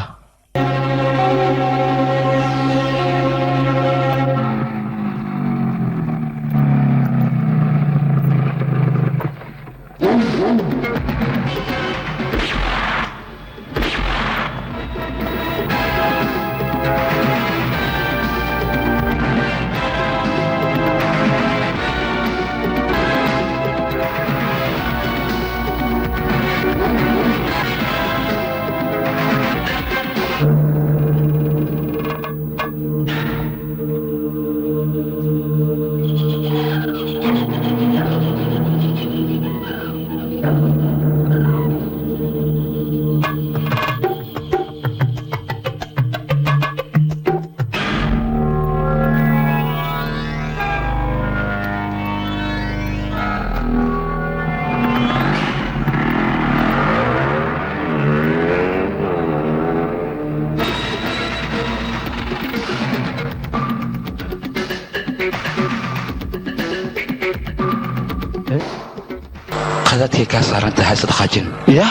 qadadkay kaa saarantahay haysad qaajin ya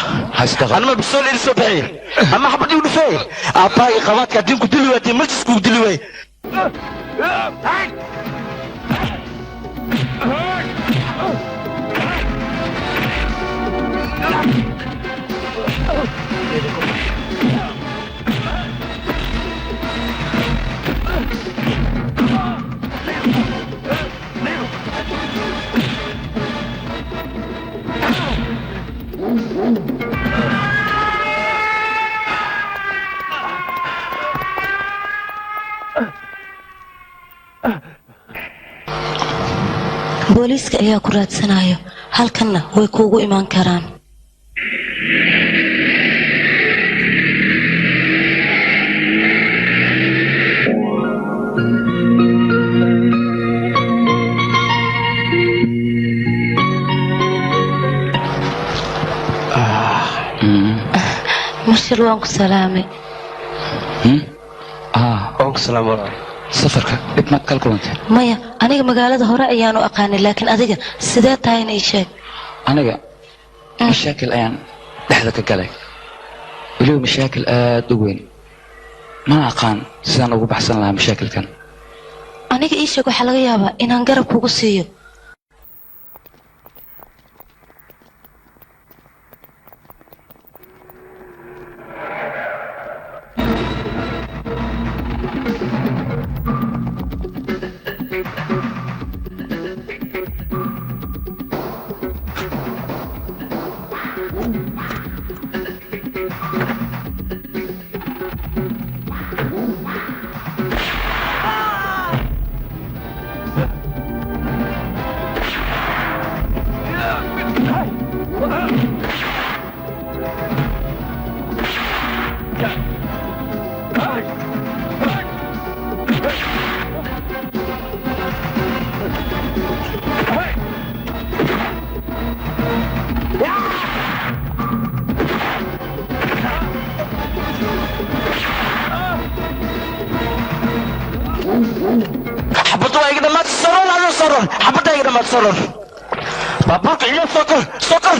anama bisool ii soo baxay ama xabad ii dhufay aabbahay qabaadka haddii ku dili waayay majlisku ku dili waayay booliiska ayaa ku raadsanayo halkanna way kuugu imaan karaan marshal waan ku salaamay waan ku salaamay safarka dhib maad kala kulantay maya aniga magaalada hore ayaanu aqaanay laakiin adiga sidee tahayna ii sheeg aniga mashaakil ayaan dhexda ka galay weliba mashaakil aad u weyn mana aqaan sidaan ugu baxsan lahaa mashaakilkan aniga ii sheeg waxaa laga yaabaa inaan garab kugu siiyo حبطوا يا جدع ما تصرون على صرون حبطوا يا جدع ما تصرون بابوك عيون سكر سكر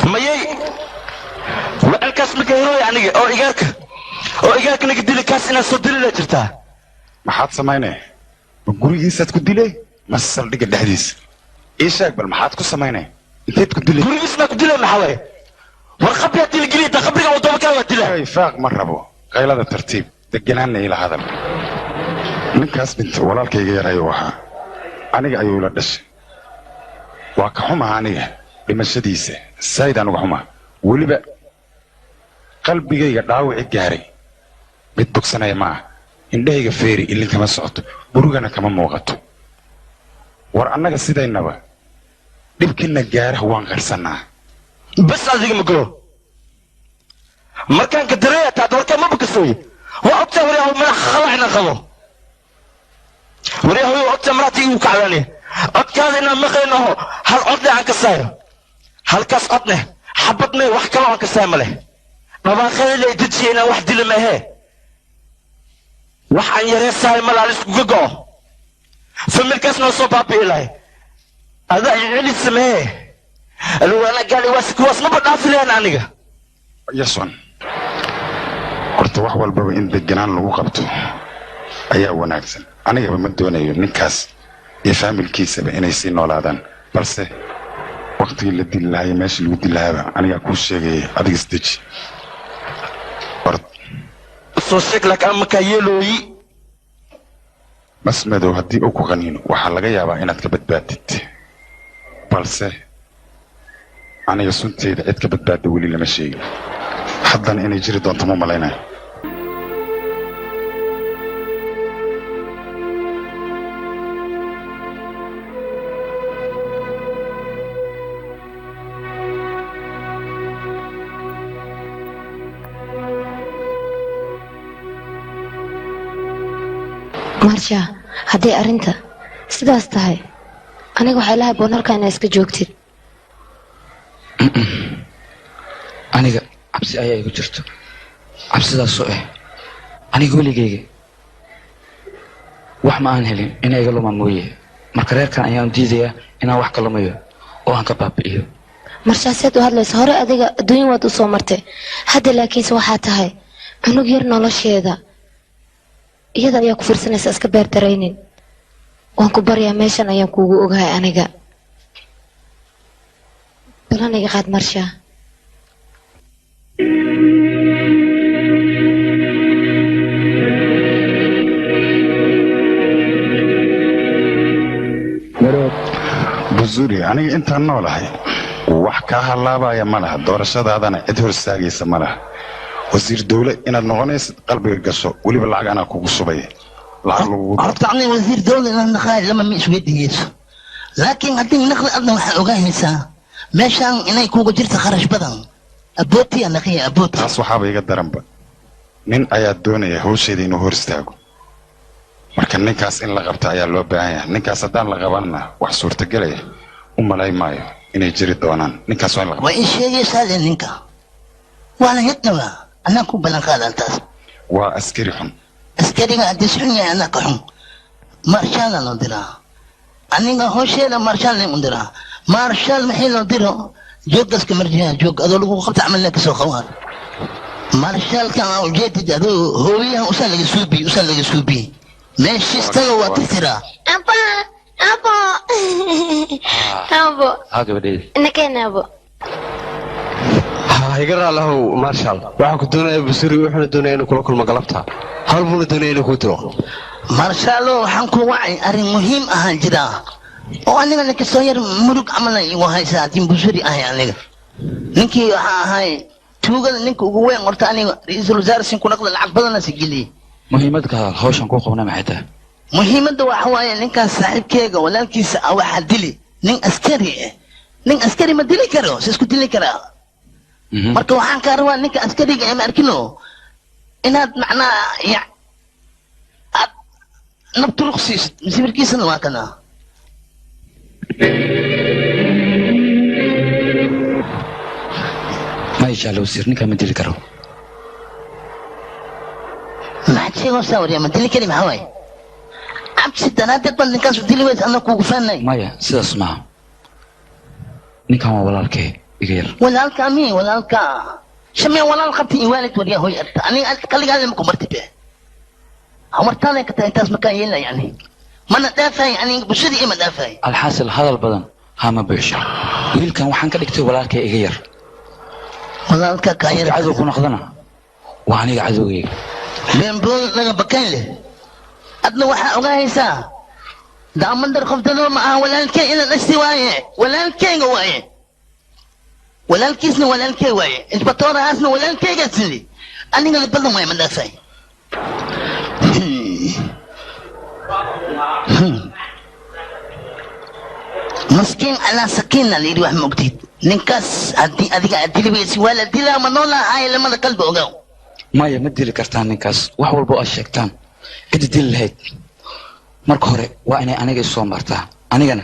ميي وألكاس مكيرو يعني أو إيجارك oo igaalkana gidile kaas inaad soo dili la jirtaa maxaad samaynay ma gurigiisaad ku dilay ma saldhigga dhexdiisa ii sheeg bal maxaad ku samaynay inteed ku dilay gurigiisna ku dilay maxaa waye war qabri haddii la geliya taa qabriga wadooba kaa waa dila faaq ma rabo qaylada tartiib deganaanna ila hadal ninkaas dhinta walaalkayga yar ayuu ahaa aniga ayuu ila dhashay waa ka xumaha aniga dhimashadiisa sayd anuga xumaa weliba qalbigayga dhaawici gaaray mid bogsanaya maaha indhahayga feeri ilin kama socoto burugana kama muuqato war annaga sidaynaba dhibkina gaaraha waan qarsannaa bas adiga magalo markaan ka dareeya taad warkaa ma bakasoy waa ogtaa waryahow madax khalacna qabo waryahow ogtaa maraati igu kacdani codkaada inaan maqaynaho hal codne aan ka saayo halkaas codne xabadne wax kaloo aan ka saay ma leh dhabaaqada lay dejiya inaan wax dili maahee wax aan yaree sahay malaal iskuga go'o familkaas noo soo baabi'i lahay adaa celi samee alwaana gaali kuwaas maba dhaafi lahayn aniga yason horta wax walbaba in deganaan lagu qabto ayaa wanaagsan anigaba ma doonayo ninkaas iyo faamilkiisaba inay sii noolaadaan balse waqtigii la dili lahayo meeshii lagu dili lahaaba anigaa kuu sheegaya adiga isdeji soo sheeg laakiin markaa yeelooyi bas madow haddii uu ku qaniino waxaa laga yaabaa inaad ka badbaadid balse aniga sunteyda cid ka badbaadda weli lama sheegin haddana inay jiri doonto ma malaynayo marsha haddii arrinta sidaas tahay aniga waxay lahay boon halkaa inaa iska joogtid aniga cabsi ayaa igu jirto cabsidaasoo ah aniga weligayga wax ma aan helin inay iga lumaan mooye marka reerkan ayaan diidayaa inaan wax ka lumayo oo aan ka baabi'iyo marshaaseed u hadlaysa hore adiga adduunya waad u soo martay hadda laakiinse waxaa tahay cunug yar nolosheeda iyada ayaa ku fiirsanaysa iska beerdaraynin waan ku baryaa meeshan ayaan kuugu ogahay aniga balaniga qaad marsha buzuri aniga intaan noolahay wax kaa halaabaya ma laha doorashadaadana cid hor istaagaysa ma laha wasiir dawle inaad noqonaysid qalbiga gasho weliba lacag anaa kugu subay lacag lagugu horta aniga wasiir dawle inaad naqaay lama ma isweydiiyeyso laakiin haddii naqdi adna waxaa ogaanaysaa meeshaan inay kuuga jirta kharash badan abootiya naqiya abooti taas waxaaba iga daranba nin ayaa doonaya hawsheeda inuu hor istaago marka ninkaas in la qabta ayaa loo baahan yahay ninkaas haddaan la qabanna wax suurtagelaya u malay maayo inay jiri doonaan ninkaas waa in la qabta waa in sheegaysaa le ninka waa la yadnaba anaa ku ballan qaadan taas waa askari xun askariga haddii xun yahay anaa ka xun marshaala loo diraa aniga hawsheeda marshaal lee u diraa marshaal maxii loo diro jooggaska marjiha joog adoo lagu qabta camalna kasoo qabaan marshaalkan aa ujeedid adoo hooyahan usaa laga suubiye meeshiistaga waa tirtiraa abo gabadheed nakeen abo iga raalahow marshal waxaan ku doonayaa busuri wuxuuna doonaya inuu kula kulmo galabta hal buuna doonaya inuu kuu diro marshaalo waxaan ku wacay arrin muhiim ahaan jiraa oo aniga lakasoo yar murug camalan igu haysaa haddii busuri ahay aniga ninkii waxaa ahay tuugada ninka ugu weyn horta aniga ra-iisul wasaare sin ku naqda lacag badana si geliyey muhiimadka hawshan ku qabna maxay tahay muhiimadda waxa waaye ninkaas saaxiibkeega walaalkiisa ah waxaa dili nin askari ma dili karo si isku dili karaa marka waxaan kaa rabaa ninka askariga ee ma arkino inaad macnaa aad nabturuq siisid masawirkiisana waa kana ما يجعل وزير نكا ما ديري كرو ما حد شيء وصاور يا ما ديري كلمة هواي عبس الدنات بل نكاس وديري ويت أنا كوكو فاني مايا سيدا اسمع نكا ما ولا الكي يغير ولا الكا مي ولا الكا شمي ولا الخبتي إيوالك وريا هوي أرتا أنا قال لي مكو مرتبه عمرتاني كتا انتاس مكان يلا يعني ما ندافع يعني بشري إيه ما دافع الحاصل هذا البدن ها ما بيش ويل كان وحن كدكتي ولا الكي يغير walaalka kaayir cadow ku noqdana waa aniga cadowgeyga been bool laga bakayn leh adna waxaa ogaahaysaa daamandar qofdano ma aha walaalkay ina dhashti waaye walaalkayga waaye walaalkiisna walaalkay waaye isbatoorahaasna walaalkaygaasli anigana badan waaye ma dhaafay مسكين على سكينة اللي يروح مقتيد ننكس أديك أديلي بيسي ولا ديلا منولا هاي لما قلبه وقاو maya ma dili kartaan ninkaas wax walba oo sheegtaan cid dil lahayd marka hore waa inay aniga soo martaa anigana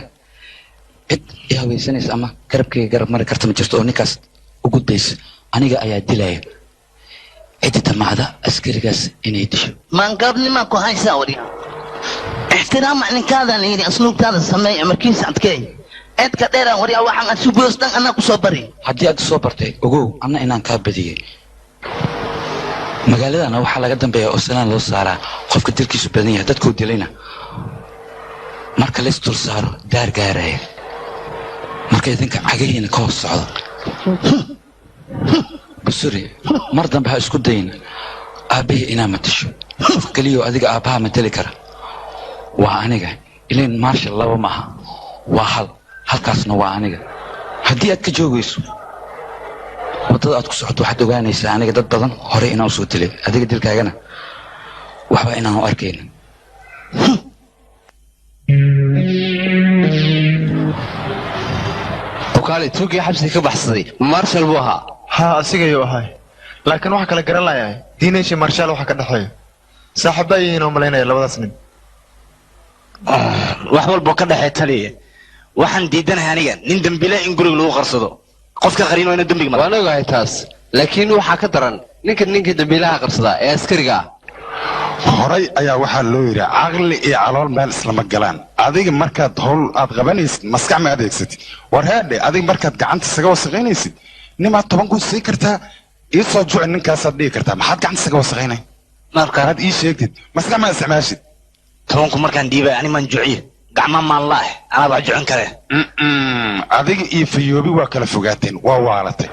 cid i haweysanaysa ama garabkayga garab mari karta ma jirto oo ninkaas u gudbaysa aniga ayaa dilaya cidi damacda askarigaas inay disho maan gaabnima ku haysaa wariya ixtiraam maclinkaadan yidhi asluubtaada sameey markiisa adkeey eedka dheeraan wariya waxaan asuubiyoos dhan anaa ku soo bari haddii aad soo bartay ogow anna inaan kaa badiyey magaaladana waxaa laga dambeeya oo sanaan loo saaraa qofka dilkiisu badan yahay dadkuu dilayna marka lays dul saaro daar gaaraya marka idinka cagahiina ka hoos socdo basuri mar dambe ha isku dayin aabbahi inaa matasho qof keliyo adiga aabbaha matali kara waa aniga ilayn marshal laba maaha waa halkaasna waa aniga haddii aad ka joogayso wadada aad ku socoto waxaad ogaanaysaa aniga dad badan hore inaan soo dilay adiga dilkaagana waxba inaan u arkayna وكالي توقي حبسي كبحصدي مارشال بوها ها أسيقيو هاي لكن waxa kala garan lahayn diineeshi marshal waxa ka dhaxeeyo saaxiibayiin oo maleynaya labada snin wax walba ka dhaxay taliye waxaan diidanahay aniga nin dambile in guriga lagu qarsado qofka qariin waa inuu dambiga waan ogahay taas laakiin waxaa ka daran ninka dambiilaha qarsada ee askariga ah horay ayaa waxaa loo yidhi caqli iyo calool meel islama galaan adiga markaad howl aad qabanaysid maskax ma adeegsatid war heedhe adiga markaad gacanta isaga wasaqaynaysid nimaad 10 kun sii kartaa ii soo juci ninkaasaad dhihi kartaa maxaad gacanta isaga wasaqaynay markaad ii sheegtid maskax ma isticmaashid 10 kun markaan dhiibay ani maan juciye gacma maan laah anaa baa jucin kare adiga iyo fayoobi waa kala fogaateen waa waalatay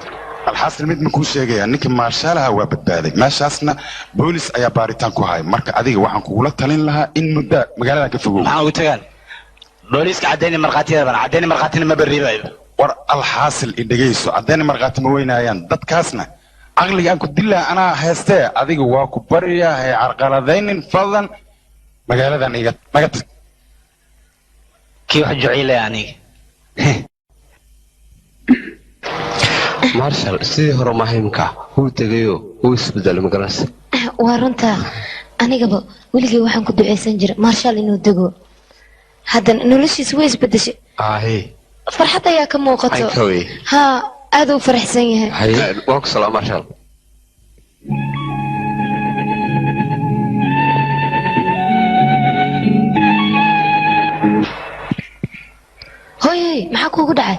alxasil mid ma kuu sheegaya ninka maarshaalaha waa badbaaday meeshaasna boolis ayaa baaritaan ku haya marka adiga waxaan kugula talin lahaa in muddo magaalada ka fogow maxaa ugu tagaan booliiska cadeyni markhaatiyadana cadeyni markhaatina ma beriibayo war alxaasil idhegayso cadeyni markhaati ma weynaayaan dadkaasna caqliga aan ku dilaa anaa heestee adiga waa ku baryaa hay carqaladaynin fadlan magaaladan naga tag kii wax juciilaya aniga marshal sidii hore mahimka wuu tegayo wuu isbedelo magaras waa runta anigaba weligay waxaan ku duceysan jiray marshal inuu dego haddana noloshiisa way isbedeshay farxad ayaa ka muuqato ha aad u faraxsan yahay waan ku salaam marshal hooyey maxaa kuugu dhacay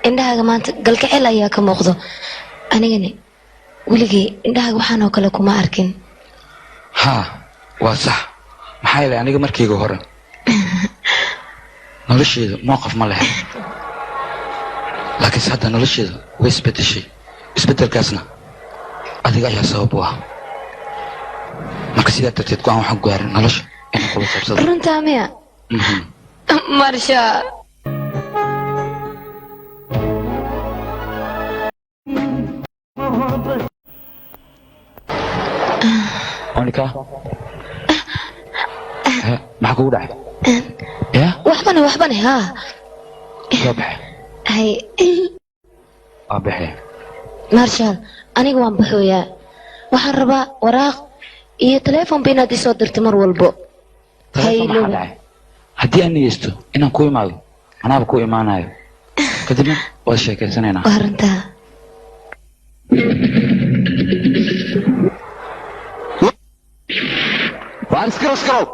indhahaaga maanta galgacel ayaa ka muuqdo anigani weligay indhahaaga waxaan oo kale kuma arkin haa waa sax maxaa yeelay aniga markayga hore nolosheedu mowqaf ma lahayn laakiinse hadda nolosheedu way isbedeshay isbedelkaasna adiga ayaa sabab u ah marka sidaa darteed go-aan waxaan gaarin nolosha inaan kula qabsado runtaa miya marsha ka maxaa kugu dhacay ya waxbane haa soo baxe hay waa baxe marshal aniga waan baxooyaa waxaan rabaa waraaq iyo telefoon ba inaad isoo dirto mar walbo haddii aan niyeysto inaan ku imaado anaaba ku imaanayo kadibna waa sheekaysanaynaa waa runtaa waa iskarow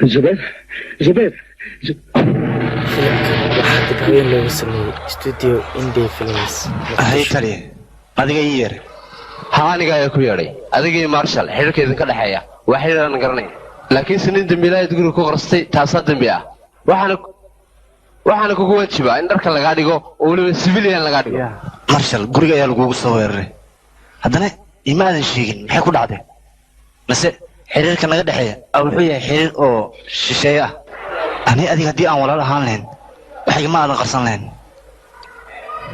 جبال waxaa dib habeen loogu sameeyey studio indie films hay taliye adiga ii yeer haa aniga ayaa ku yeedhay adigii marshal xidhiirka idinka dhexeeya waa xidhiir aan garanay laakiinse nin dembiilahayd guriga ku qarstay taasaa dembi ah waxaana kugu wajibaa in dharka lagaa dhigo oo weliba civilian lagaa dhigo marshal guriga ayaa lagugu soo weeraray haddana ima aadan sheegin maxay ku dhacday mase xiriirka naga dhexeeya wuxuu yahay xiriir oo shisheeye ah ani adiga haddii aan walaal ahaan lahayn wax igama aadan qarsan lahayn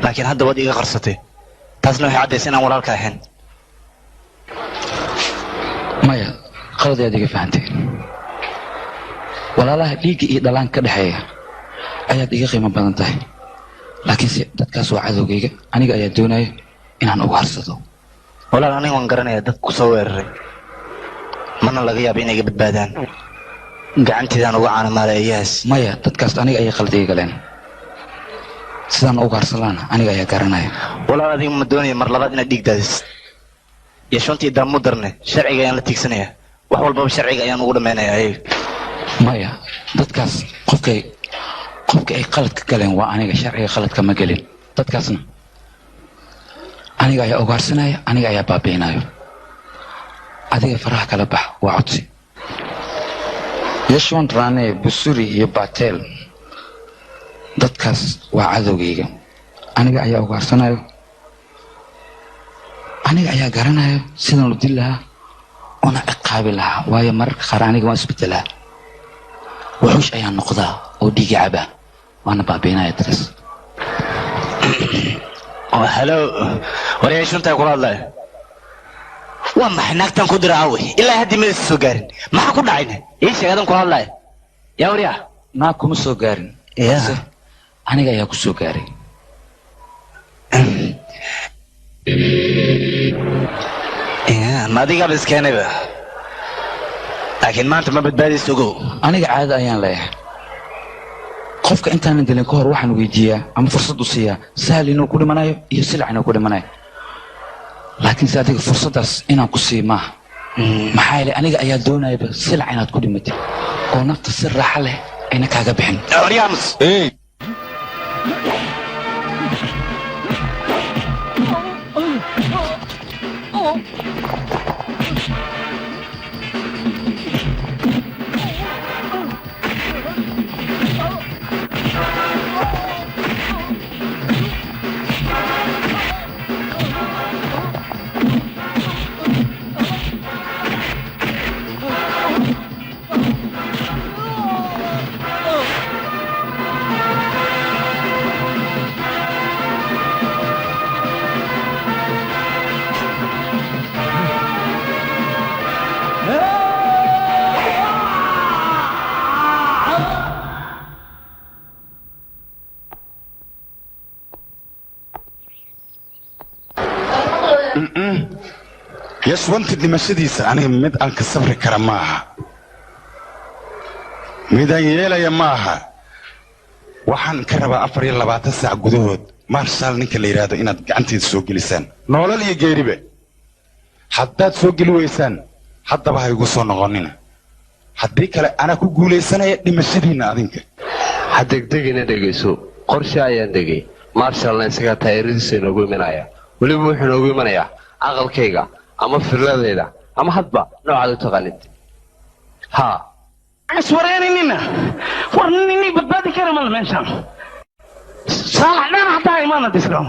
laakiin hadda waad iga qarsatay taasna waxay caddaysa inaan walaalka ahayn maya qalad ayaad iga fahantay walaalaha dhiigga iyo dhallaanka ka dhexeeya ayaad iga qiimo badan tahay laakiinse dadkaas waa cadowgayga aniga ayaa doonaya inaan uga harsado walaal aniga waan garanayaa dad ku soo weeraray mana laga yaaba inay iga badbaadaan gacanteedaan uga caanamaalay ayahaas maya dadkaas aniga ayay qalad iga galeen sidaan uga harsalaana aniga ayaa garanaya walaal adiga ma doonaya mar labaad inaad dhiig daadis iyo shantii daamu darne sharciga ayaan la tiigsanayaa wax walbaba sharciga ayaan ugu dhammaynayaa ayaga maya dadkaas qofka ay qalad ka galeen waa aniga sharciga qaladka ma gelin dadkaasna aniga ayaa uga harsanaya aniga ayaa baabi'inayo adiga faraha kala bax waa codsi yashwant rane busuri iyo batel dadkaas waa cadowgayga aniga ayaa uga harsanayo aniga ayaa garanayo sidaan u dil lahaa una ciqaabi lahaa waayo mararka qaar aniga waan isbedelaa wuxuush ayaa noqdaa oo dhiigi cabaa waana baabiinaya dadkaas halo waryaashuntaa kula hadlaya waa maxay naagtan ku dira aawey ilaa haddii madasa soo gaarin maxaa ku dhacayna ii sheeg adan kula hadlaya yaa waryaa naag kuma soo gaarin aniga ayaa ku soo gaaray ma adigaaba iskeenayba laakiin maanta ma badbaadaysa ogow aniga caada ayaan leeyahay qofka intaanan dilin ka hor waxaan weydiiyaa ama fursad u siiyaa sahal inuu ku dhimanayo iyo silac inuu ku dhimanayo laakiinse adiga fursaddaas inaan ku sii maaha maxaa yeelay aniga ayaa doonayaba silac inaad ku dhimatid oo nafta si raaxa leh ayna kaaga bixin yashwanta dhimashadiisa aniga mid aan ka sabri kara ma aha midaan yeelaya ma aha waxaan ka rabaa 24 saac gudahood marshal ninka la yidhaahdo inaad gacanteeda soo gelisaan noolal iyo geeribe haddaad soo geli weysaan haddaba ha igu soo noqonina haddii kale anaa ku guulaysanaya dhimashadiinna adinka ha degdegina dhegayso qorshe ayaan degay marshalna isagaa taayiradiisa inoogu imanaya weliba wuxuu inoogu imanayaa aqalkayga ama firladayda ama hadba noocaad u taqaanid haa iswareeninina war ninii badbaadi kara mal meeshaan saalax dhan hataa imaana disro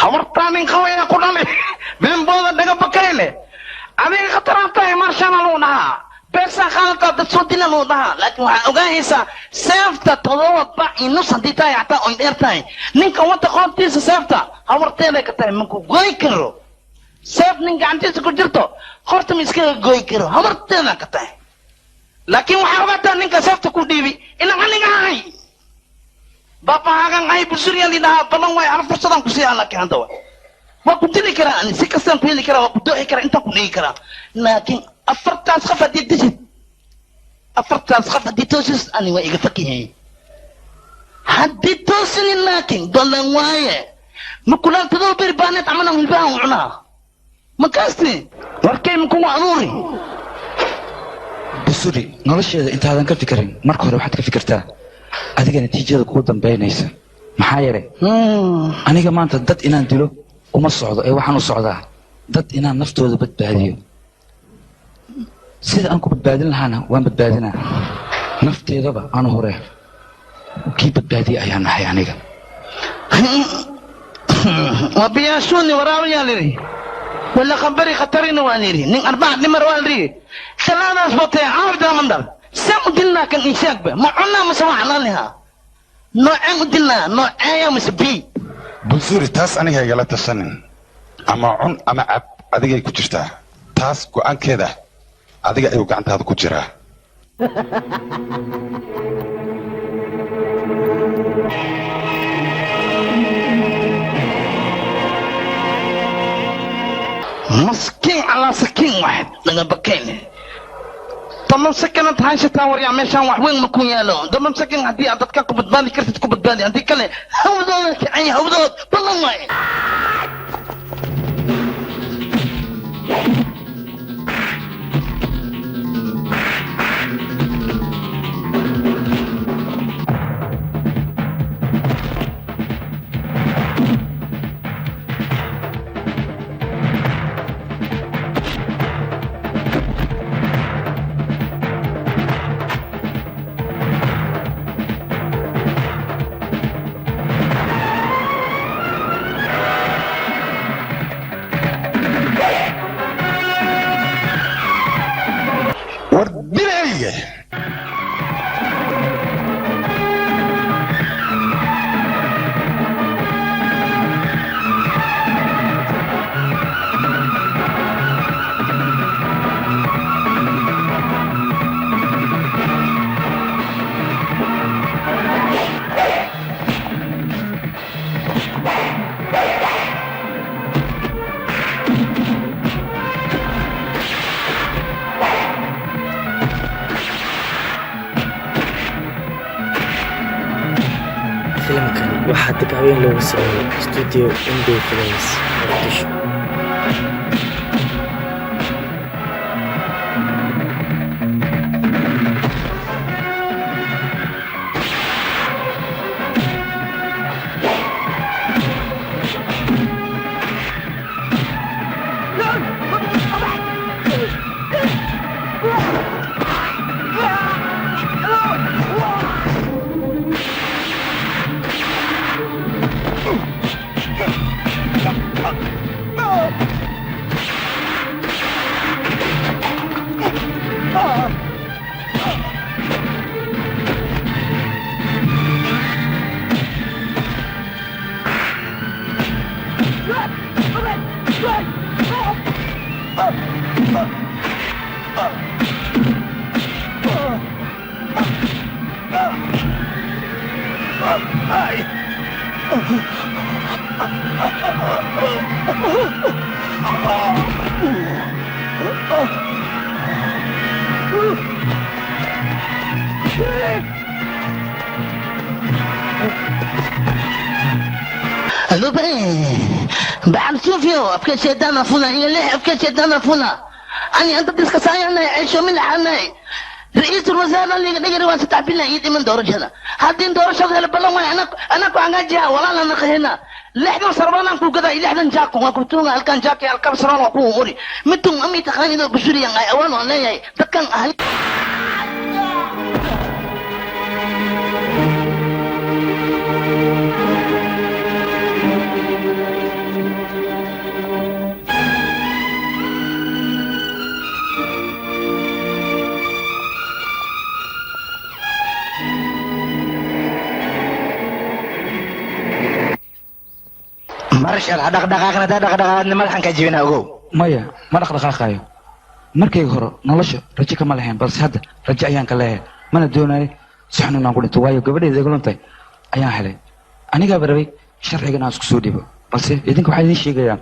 hawartaanin qawaya ku dhali beenbooda dhaga bakayle adiga khataraantahay marshana luu dhahaa beersaa qaadataa dad soo dila luu dhahaa laakiin waxaa ogaanaysaa seefta todoba bac iyo nus haddii tahay xataa oy dheer tahay ninka wata qoontiisa seefta hawarteeday ka tahay maku goy karo seef nin gacantiisa ku jirto horta ma iskaga goy karo hawarteeda ka tahay laakiin waxaa ogaataa ninka seefta ku dhiibi inaan aniga ahay baabahaagan ahay busuriya lidhahaa balan waay hal fursadaan ku siiyaa laakiin hadda waay waa ku dili karaa ani si kastaan ku heli karaa waa ku dooxi karaa intaan ku dhigi karaa laakiin afartaas qaf haddii disid afartaas qaf haddii toosis ani waa iga fakihay haddii toosinin laakiin balan waaye makulaan tadoo beri baaneed camalan hilbahan cunaa makaasti warkay makugu aduuri busuri nolosheeda intaadan ka fikirin marka hore waxaad ka fikirtaa adiga natiijada kugu dambaynaysa maxaa yeelay aniga maanta dad inaan dilo uma socdo ee waxaan u socdaa dad inaan naftooda badbaadiyo sida aan ku badbaadin lahaana waan badbaadinaa nafteedaba aanu hore kii badbaadiye ayaan nahay aniga wabiyaashuuni waraabayaa lidhi wala khabari khatarina waa lidhi nin arbaca dhimar waa lidhi salaadaas batee caawdaa mandal سام دلنا كان إنشاق به ما عنا مسوى لها نوعين دلنا نوعين مسبي بنصوري تاس أنا هي قالت السنن أما عن أما عب أديك كتشتا تاس قان كذا أديك أيوة قانت هذا كتشرا مسكين على سكين واحد لنا بكينه طب سكنت هاي شتاور يا مشان وين مكون يالو دم مسكن هدي عدد كان كبد بالي كرت كبد بالي هدي كله هودول عي هودول والله ما waxaa dib habeen loogu sameeyey studio Indie Films Muqdisho. الو بيه بعد شوفيو افكار شيطان فونا هي ليه افكار شيطان فونا اني انت ديسك ساينا عيشو من حناي رئيس الوزراء اللي نقدر واسطع بنا يدي من دورج هنا هادين دورج هذا بلان انا كو انجا ولا انا هنا لحنا سربانا كو كذا لحنا جاكو وكنتونا الكان جاكي الكام سربانا كو اوري متم امي تخاني دو بشري ان اوان ولا ياي دكان اهل marshal ha dhaqdhaqaaqna taa dhaqdhaqaaqna madaxan ka jibina ogow maya ma dhaqdhaqaaqaayo markayga hore nolosha rajo kama lahayn balse hadda rajo ayaan ka leeyahay mana doonayo si xun inaan ku dhinto waayo gabadheeda iga luntay ayaan helay anigaaba rabay sharcigan aan isku soo dhibo balse idinka waxaa idiin sheegayaa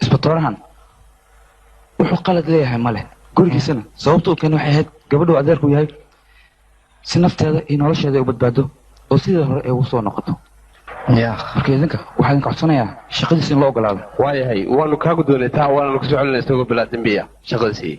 isbatoorahan wuxuu qalad leeyahay ma leh gurigiisana sababta uu keenay waxay ahayd gabadhu adeerku yahay si nafteeda iyo nolosheeda ay u badbaado oo sidii hore ay ugu soo noqoto marka idinka waxaa idinka codsanayaa shaqadiisa in loo ogolaado waayahay waanu kaa guddoonay taa waana ku soo celinay isagoo bilaa dembiya shaqadiisii